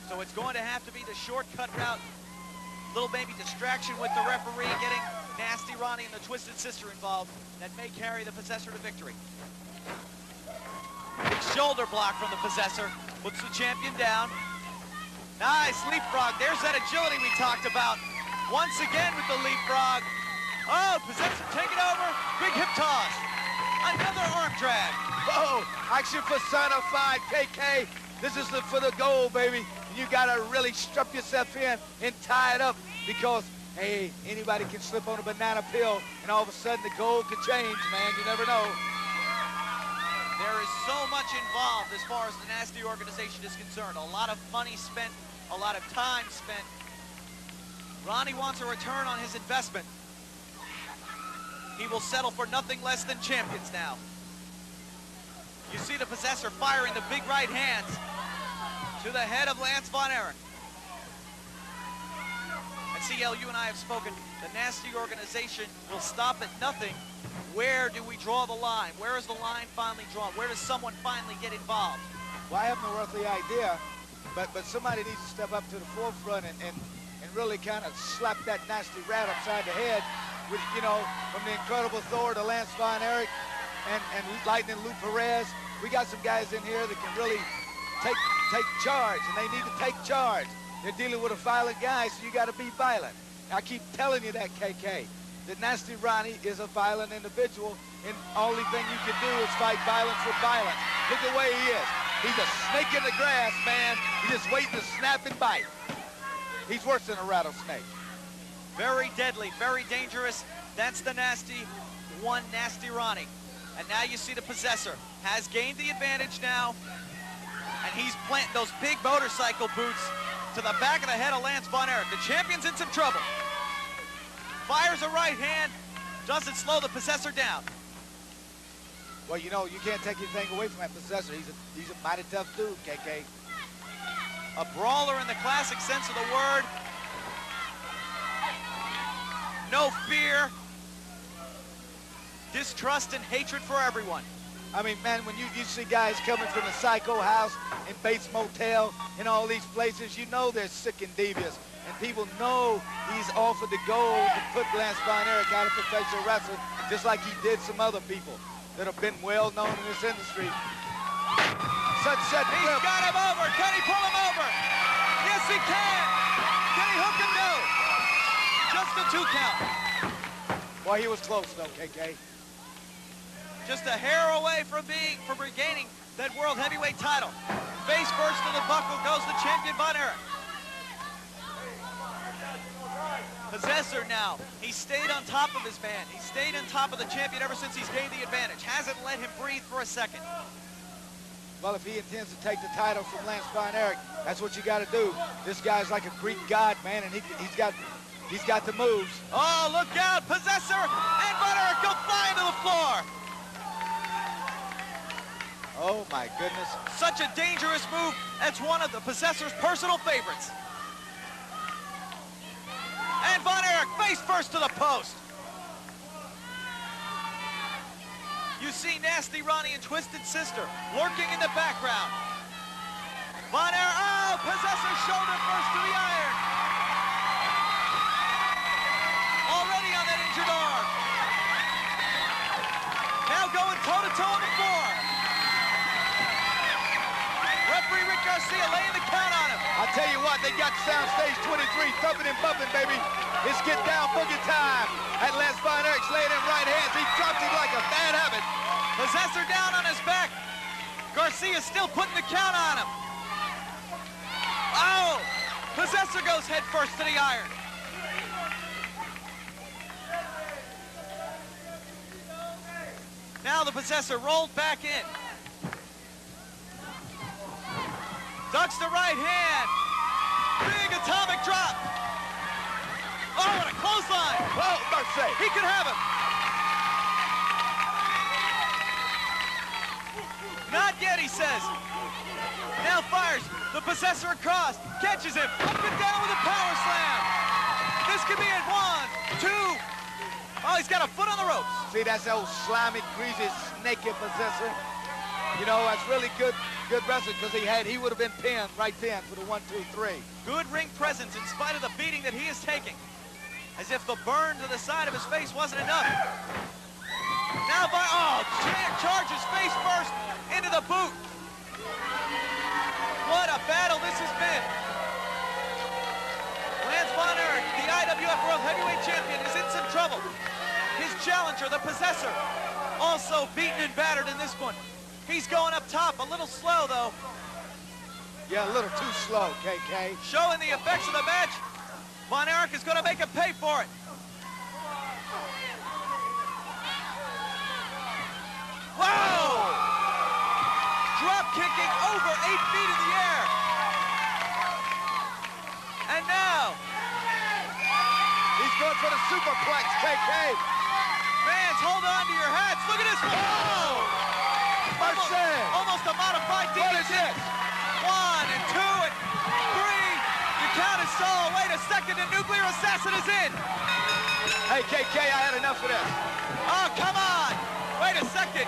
So it's going to have to be the shortcut route. Little baby distraction with the referee, getting Nasty Ronnie and the Twisted Sister involved. That may carry the Possessor to victory. Big shoulder block from the Possessor. Puts the champion down. Nice leapfrog. There's that agility we talked about. Once again with the leapfrog. Oh, Possessor taking over. Big hip toss. Another arm drag. Whoa, action personified, KK. This is for the goal, baby. You gotta really strap yourself in and tie it up because, hey, anybody can slip on a banana peel and all of a sudden the goal could change, man. You never know. There is so much involved as far as the Nasty organization is concerned. A lot of money spent, a lot of time spent. Ronnie wants a return on his investment. He will settle for nothing less than champions now. You see the Possessor firing the big right hands to the head of Lance Von Erich. And CL, you and I have spoken. The Nasty organization will stop at nothing. Where do we draw the line? Where is the line finally drawn? Where does someone finally get involved? Well, I have no earthly idea, but somebody needs to step up to the forefront and really kind of slap that nasty rat upside the head with, you know, from the incredible Thor to Lance Von Erich. and Lightning Lou Perez. We got some guys in here that can really take charge, and they need to take charge. They're dealing with a violent guy, so you got to be violent. I keep telling you that, KK. That Nasty Ronnie is a violent individual, and only thing you can do is fight violence with violence. Look the way he is. He's a snake in the grass, man. He's just waiting to snap and bite. He's worse than a rattlesnake. Very deadly, very dangerous. That's the Nasty Ronnie. And now you see the Possessor has gained the advantage now, and he's planting those big motorcycle boots to the back of the head of Lance Von Erich. The champion's in some trouble. Fires a right hand, doesn't slow the Possessor down. Well, you know, you can't take anything away from that Possessor. He's a mighty tough dude, KK. A brawler in the classic sense of the word. No fear. Distrust and hatred for everyone. I mean, man, when you see guys coming from the Psycho House and Bates Motel and all these places, you know they're sick and devious. And people know he's offered the gold to put Lance Von Erich out of professional wrestling, just like he did some other people that have been well known in this industry. Sunset He's flip. got him over. Can he pull him over? Yes, he can. Can he hook him? No. Just a 2 count. Boy, he was close though, KK. Just a hair away from regaining that world heavyweight title. Face first to the buckle goes the champion Von Erich. Possessor now. He stayed on top of his man. He stayed on top of the champion ever since he's gained the advantage. Hasn't let him breathe for a second. Well, if he intends to take the title from Lance Von Erich, that's what you got to do. This guy's like a Greek god, man, and he's got the moves. Oh, look out! Possessor and Von Erich go flying to the floor. Oh my goodness! Such a dangerous move. That's one of the Possessor's personal favorites. And Von Erich face first to the post. You see Nasty Ronnie and Twisted Sister lurking in the background. Von Erich, oh, Possessor shoulder first to the iron. Already on that injured arm. Now going toe-to-toe on the floor. Referee Rick Garcia laying the count on him. I'll tell you what, they got soundstage 23 thumping and bumping, baby. It's get down boogie time. At Lance Von Erich's laying in right hands. He dropped him like a bad habit. Possessor down on his back. Garcia still putting the count on him. Oh! Possessor goes head first to the iron. Now the Possessor rolled back in. Ducks the right hand. Big atomic drop. Oh, and a clothesline. Oh, mercy. He could have him. Not yet, he says. Now fires the Possessor across. Catches him. Up and down with a power slam. This could be it. 1, 2. Oh, he's got a foot on the ropes. See, that's that old slimy, greasy, snaky Possessor. You know, that's really good wrestling because he would have been pinned right then for the 1, 2, 3. Good ring presence in spite of the beating that he is taking. As if the burn to the side of his face wasn't enough. Now charges face first into the boot. What a battle this has been. Lance Von Erich, the IWF World Heavyweight Champion, is in some trouble. His challenger, the Possessor, also beaten and battered in this one. He's going up top, a little slow though. Yeah, a little too slow, KK. Showing the effects of the match. Von Erich is going to make him pay for it. Whoa! Drop kicking over 8 feet in the air. And now, he's going for the superplex, KK. Fans, hold on to your hats. Look at this. Whoa! Almost a modified DDT. What is this? 1 and 2 and 3. The count is stalled. Wait a second. The nuclear assassin is in. Hey, KK, I had enough of this. Oh, come on. Wait a second.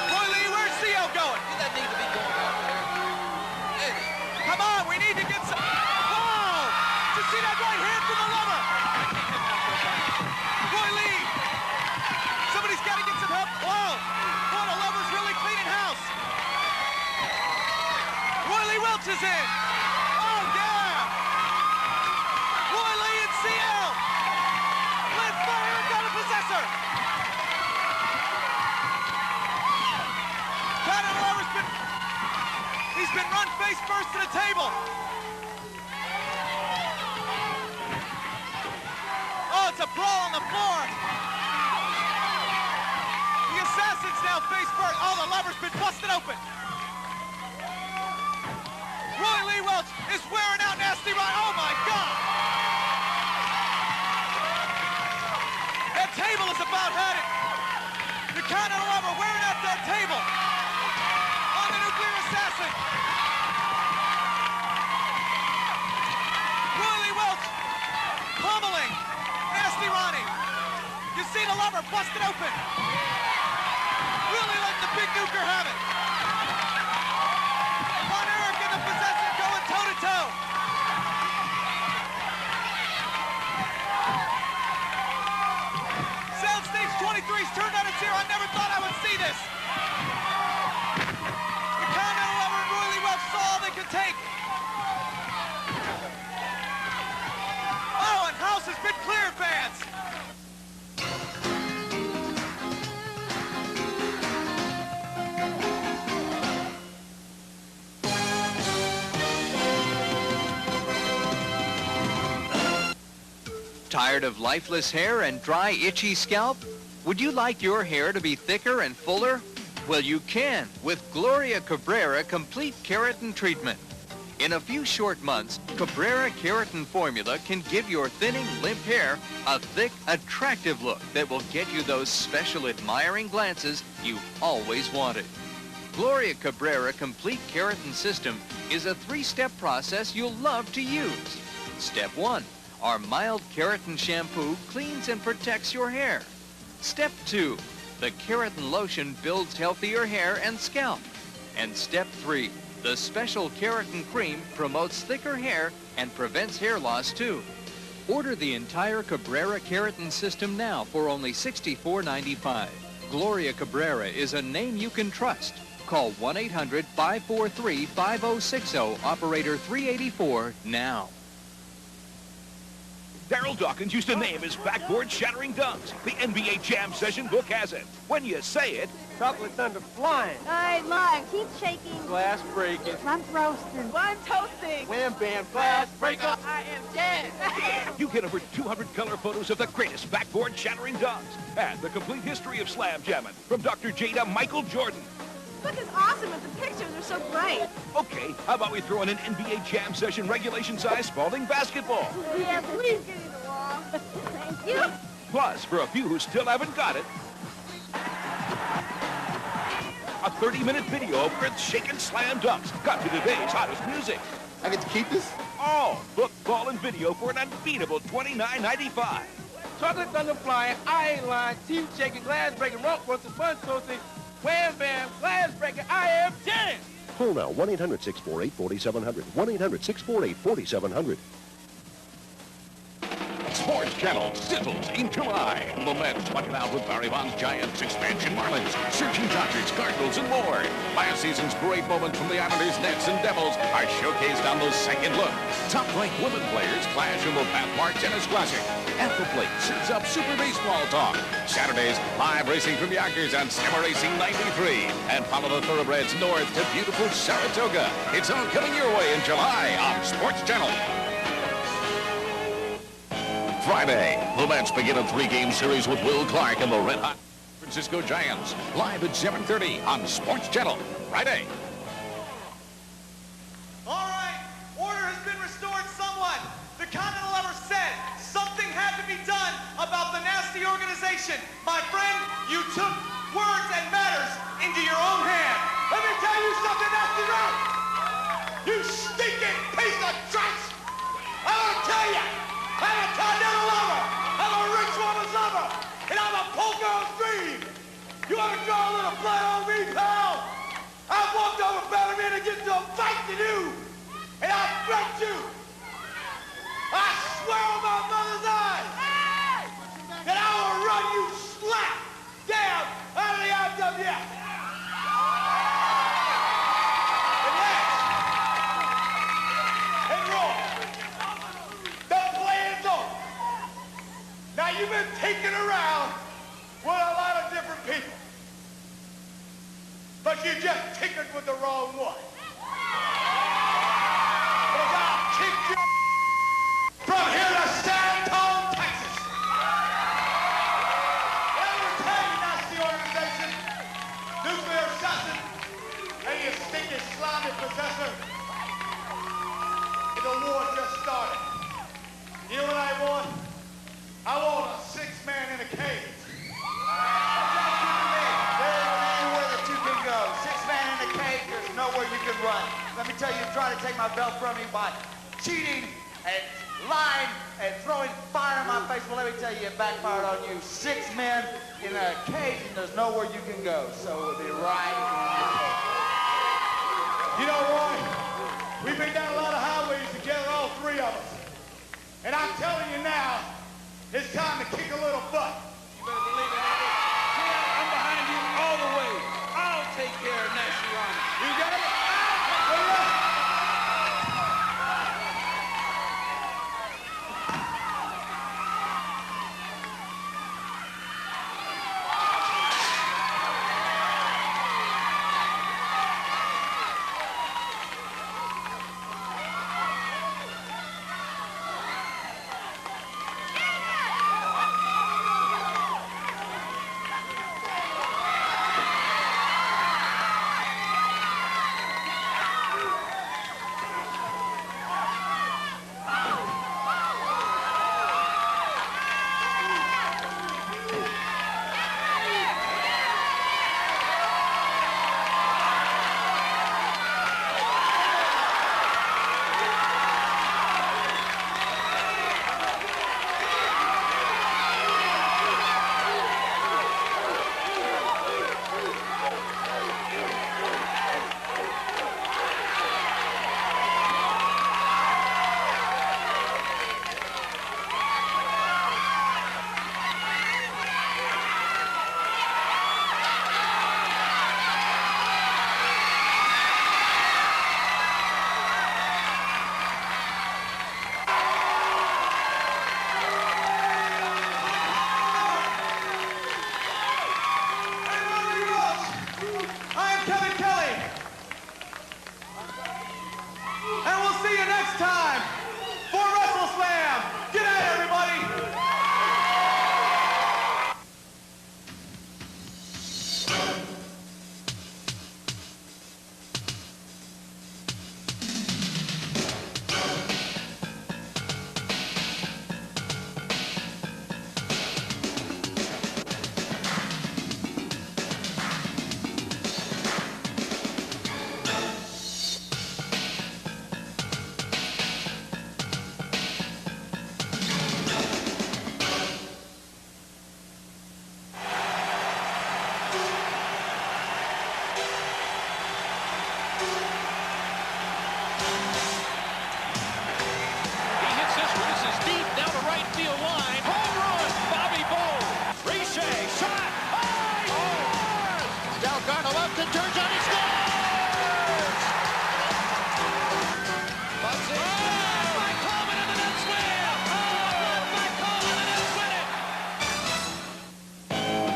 Roy Lee, where's CO going? He doesn't need to be going out there. Come on, we need to get some. Whoa! Did you see that right hand from the lover? Roy Lee. Somebody's got to get some help launches in. Oh, yeah! Roy Lee and CL. Let's fire and got a Possessor. Patterson Lover's he's been run face first to the table. Oh, it's a brawl on the floor. The Assassin's now face first. Oh, the Lover's been busted open. Roy Lee Welch is wearing out Nasty Ron. Oh, my God. That table is about had it. The Continental Lover wearing out that table on the Nuclear Assassin. Roy Lee Welch pummeling Nasty Ronnie. You see the Lover busted open. Really letting the big nuker have it. Von Erich and the Possessor going toe-to-toe. Soundstage 23's turned on its ear. I never thought I would see this. The Continental Lover and Roy Lee Welch saw all they could take. Oh, and House has been cleared, fans. Tired of lifeless hair and dry, itchy scalp? Would you like your hair to be thicker and fuller? Well, you can with Gloria Cabrera Complete Keratin Treatment. In a few short months, Cabrera Keratin Formula can give your thinning, limp hair a thick, attractive look that will get you those special admiring glances you've always wanted. Gloria Cabrera Complete Keratin System is a 3-step process you'll love to use. Step 1. Our mild keratin shampoo cleans and protects your hair. Step 2, the keratin lotion builds healthier hair and scalp. And step 3, the special keratin cream promotes thicker hair and prevents hair loss too. Order the entire Cabrera Keratin System now for only $64.95. Gloria Cabrera is a name you can trust. Call 1-800-543-5060, operator 384 now. Daryl Dawkins used to name his backboard-shattering dunks. The NBA Jam Session book has it. When you say it... Chocolate thunder flying. Hey, Mike, keep shaking. Glass breaking. Lump roasting. One toasting. Wham bam, glass breaker. I am dead. You get over 200 color photos of the greatest backboard-shattering dunks. And the complete history of slam jamming from Dr. J to Michael Jordan. Book is awesome, but the pictures are so great. Okay, how about we throw in an NBA Jam Session regulation-size Spalding basketball? Yeah, please give me the wall. Thank you. Plus, for a few who still haven't got it, a 30-minute video of earth-shaking slam dunks cut to today's hottest music. I get to keep this? All book, ball, and video for an unbeatable $29.95. Chocolate thunder flying, I ain't lying, teeth shaking, glass breaking, rock roasting, fun toasting, wham bam, glass breaker, I am dead. Call now, 1-800-648-4700. 1-800-648-4700. Sports Channel sizzles in July. The Mets fight it out with Barry Bonds' Giants, expansion Marlins, searching Dodgers, Cardinals, and more. Last season's great moments from the Islanders, Nets, and Devils are showcased on the second look. Top-ranked women players clash in the Pathmark Tennis Classic. At the plate sets up Super Baseball Talk. Saturdays, live racing from Yonkers on Summer Racing 93. And follow the thoroughbreds north to beautiful Saratoga. It's all coming your way in July on Sports Channel. Friday, the Mets begin a 3-game series with Will Clark and the red-hot Francisco Giants. Live at 7:30 on Sports Channel. Friday. All right, order has been restored somewhat. The Continental Lover said something had to be done about the nasty organization. My friend, you took words and matters into your own hand. Let me tell you something, Nasty Ron. You stinking piece of trash. I want to tell you, I'm a Continental Lover. I'm a rich woman's lover. And I'm a poor girl's dream. You want to draw a little blood on me, pal? I walked over Batterson to get into a fight to do. And I threat you. I swear on my mother's eyes that I will run you slap down out of the IWF. And last just tinkered with the wrong one. Because I'll kick you from here to San Antonio, Texas. Entertainment, that's the organization. Nuclear assassin. And you stinking slimy possessor. And the war just started. You know what I want? I want a 6-man in a cage. There ain't anywhere that you can go. 6-man in a cage, there's nowhere you can run. Let me tell you, try to take my belt from me by cheating and lying and throwing fire in my face. Well, let me tell you, it backfired on you. 6 men in a cage, and there's nowhere you can go. So it'll be right in your cage. You know, Roy, we've been down a lot of highways together, all 3 of us. And I'm telling you now, it's time to kick a little butt. You better believe it, Eddie. See, I'm behind you all the way. I'll take care of National Army. You got it? All right.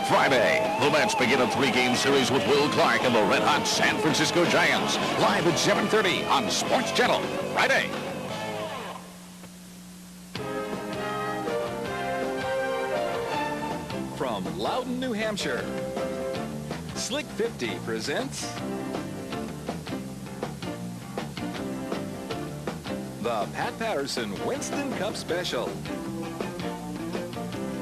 Friday, the Mets begin a 3-game series with Will Clark and the red-hot San Francisco Giants. Live at 7:30 on Sports Channel. Friday. From Loudon, New Hampshire, Slick 50 presents the Pat Patterson Winston Cup Special.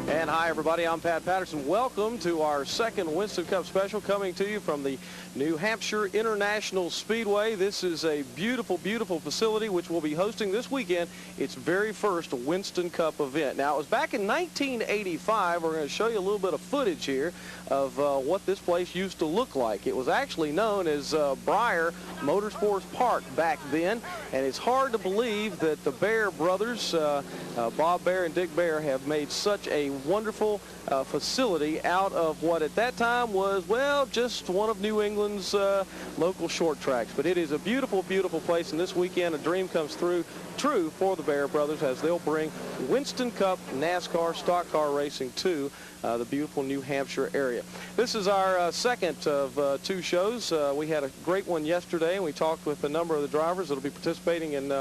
And hi, everybody. I'm Pat Patterson. Welcome to our second Winston Cup special coming to you from the New Hampshire International Speedway. This is a beautiful, beautiful facility which will be hosting this weekend its very first Winston Cup event. Now, it was back in 1985. We're going to show you a little bit of footage here of what this place used to look like. It was actually known as Briar Motorsports Park back then, and it's hard to believe that the Bear brothers, Bob Bear and Dick Bear, have made such a wonderful facility out of what at that time was, well, just one of New England's local short tracks. But it is a beautiful, beautiful place, and this weekend a dream comes true for the Bear brothers as they'll bring Winston Cup NASCAR stock car racing to the beautiful New Hampshire area. This is our second of 2 shows. We had a great one yesterday, and we talked with a number of the drivers that will be participating in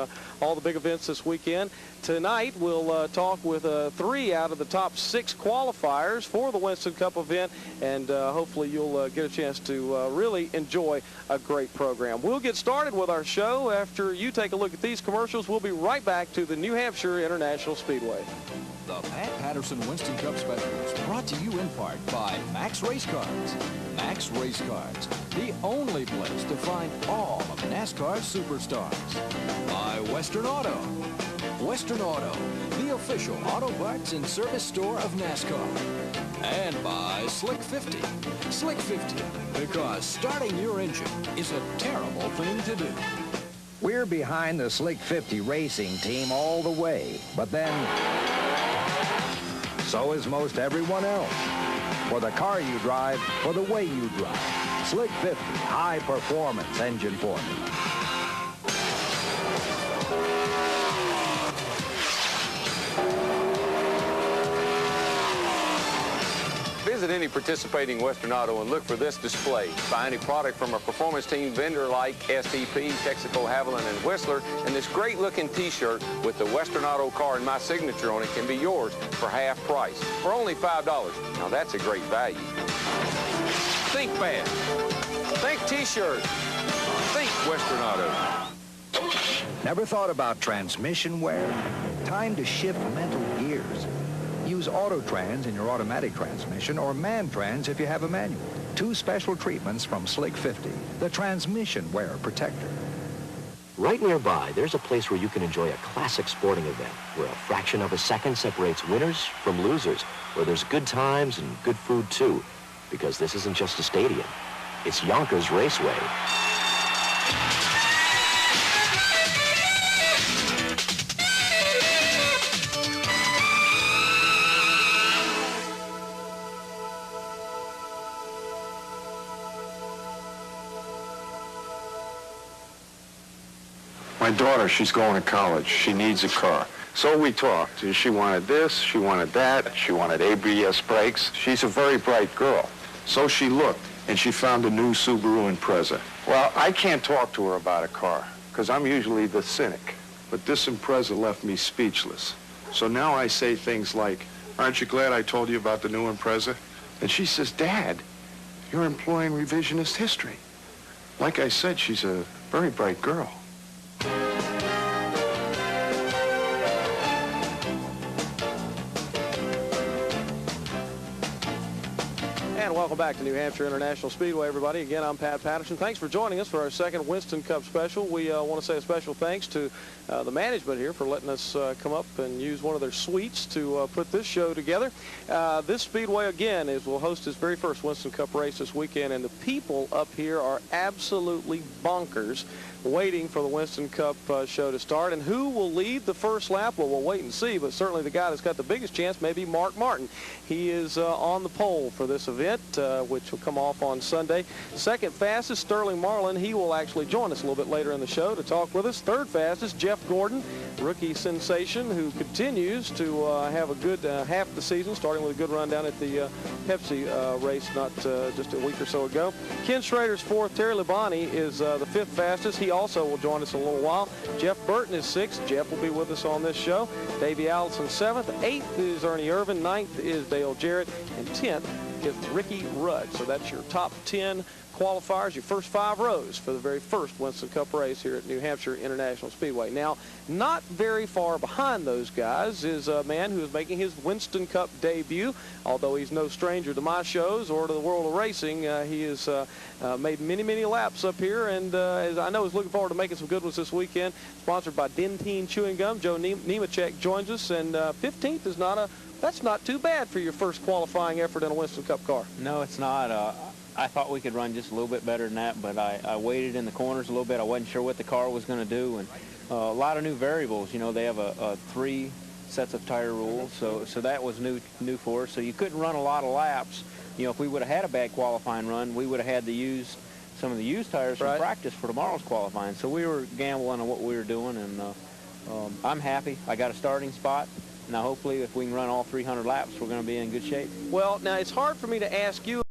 all the big events this weekend. Tonight, we'll talk with 3 out of the top 6 qualifiers for the Winston Cup event, and hopefully you'll get a chance to really enjoy a great program. We'll get started with our show after you take a look at these commercials. We'll be right back to the New Hampshire International Speedway. The Pat Patterson Winston Cup Special is brought to you in part by Max Race Cards. Max Race Cards, the only place to find all of NASCAR's superstars. By Western Auto. Western Auto, the official auto parts and service store of NASCAR. And by Slick 50. Slick 50, because starting your engine is a terrible thing to do. We're behind the Slick 50 racing team all the way, but then so is most everyone else. For the car you drive, for the way you drive. Slick 50, high performance engine formula. Visit any participating Western Auto and look for this display. Buy any product from a performance team vendor like STP, Texaco, Haviland, and Whistler, and this great-looking T-shirt with the Western Auto car and my signature on it can be yours for half price, for only $5. Now that's a great value. Think fast. Think T-shirt. Think Western Auto. Never thought about transmission wear? Time to shift mental gears. Use Autotrans in your automatic transmission or Mantrans if you have a manual. 2 special treatments from Slick 50, the transmission wear protector. Right nearby, there's a place where you can enjoy a classic sporting event, where a fraction of a second separates winners from losers, where there's good times and good food too, because this isn't just a stadium, it's Yonkers Raceway. My daughter, she's going to college. She needs a car. So we talked. She wanted this, she wanted that, she wanted ABS brakes. She's a very bright girl. So she looked, and she found a new Subaru Impreza. Well, I can't talk to her about a car, because I'm usually the cynic. But this Impreza left me speechless. So now I say things like, aren't you glad I told you about the new Impreza? And she says, Dad, you're employing revisionist history. Like I said, she's a very bright girl. And welcome back to New Hampshire International Speedway, everybody. Again, I'm Pat Patterson. Thanks for joining us for our second Winston Cup special. We want to say a special thanks to the management here for letting us come up and use one of their suites to put this show together. This speedway, again, will host its very first Winston Cup race this weekend, and the people up here are absolutely bonkers waiting for the Winston Cup show to start. And who will lead the first lap? Well, we'll wait and see, but certainly the guy that's got the biggest chance may be Mark Martin. He is on the pole for this event, which will come off on Sunday. Second fastest, Sterling Marlin. He will actually join us a little bit later in the show to talk with us. Third fastest, Jeff Gordon, rookie sensation, who continues to have a good half the season, starting with a good run down at the Pepsi race not just a week or so ago. Ken Schrader's fourth. Terry Labonte is the fifth fastest. He also will join us in a little while. Jeff Burton is sixth. Jeff will be with us on this show. Davey Allison seventh. Eighth is Ernie Irvin. Ninth is Dale Jarrett. And 10th is Ricky Rudd. So that's your top 10 qualifiers, your first 5 rows for the very first Winston Cup race here at New Hampshire International Speedway. Now, not very far behind those guys is a man who is making his Winston Cup debut. Although he's no stranger to my shows or to the world of racing, he has made many, many laps up here, and as I know, is looking forward to making some good ones this weekend. Sponsored by Dentyne Chewing Gum. Joe Nemechek joins us, and 15th is that's not too bad for your first qualifying effort in a Winston Cup car. No, it's not. I thought we could run just a little bit better than that, but I waited in the corners a little bit. I wasn't sure what the car was going to do, and a lot of new variables. You know, they have 3 sets of tire rules, so that was new for us. So you couldn't run a lot of laps. You know, if we would have had a bad qualifying run, we would have had to use some of the used tires from practice for tomorrow's qualifying. So we were gambling on what we were doing, and I'm happy. I got a starting spot. Now, hopefully, if we can run all 300 laps, we're going to be in good shape. Well, now, it's hard for me to ask you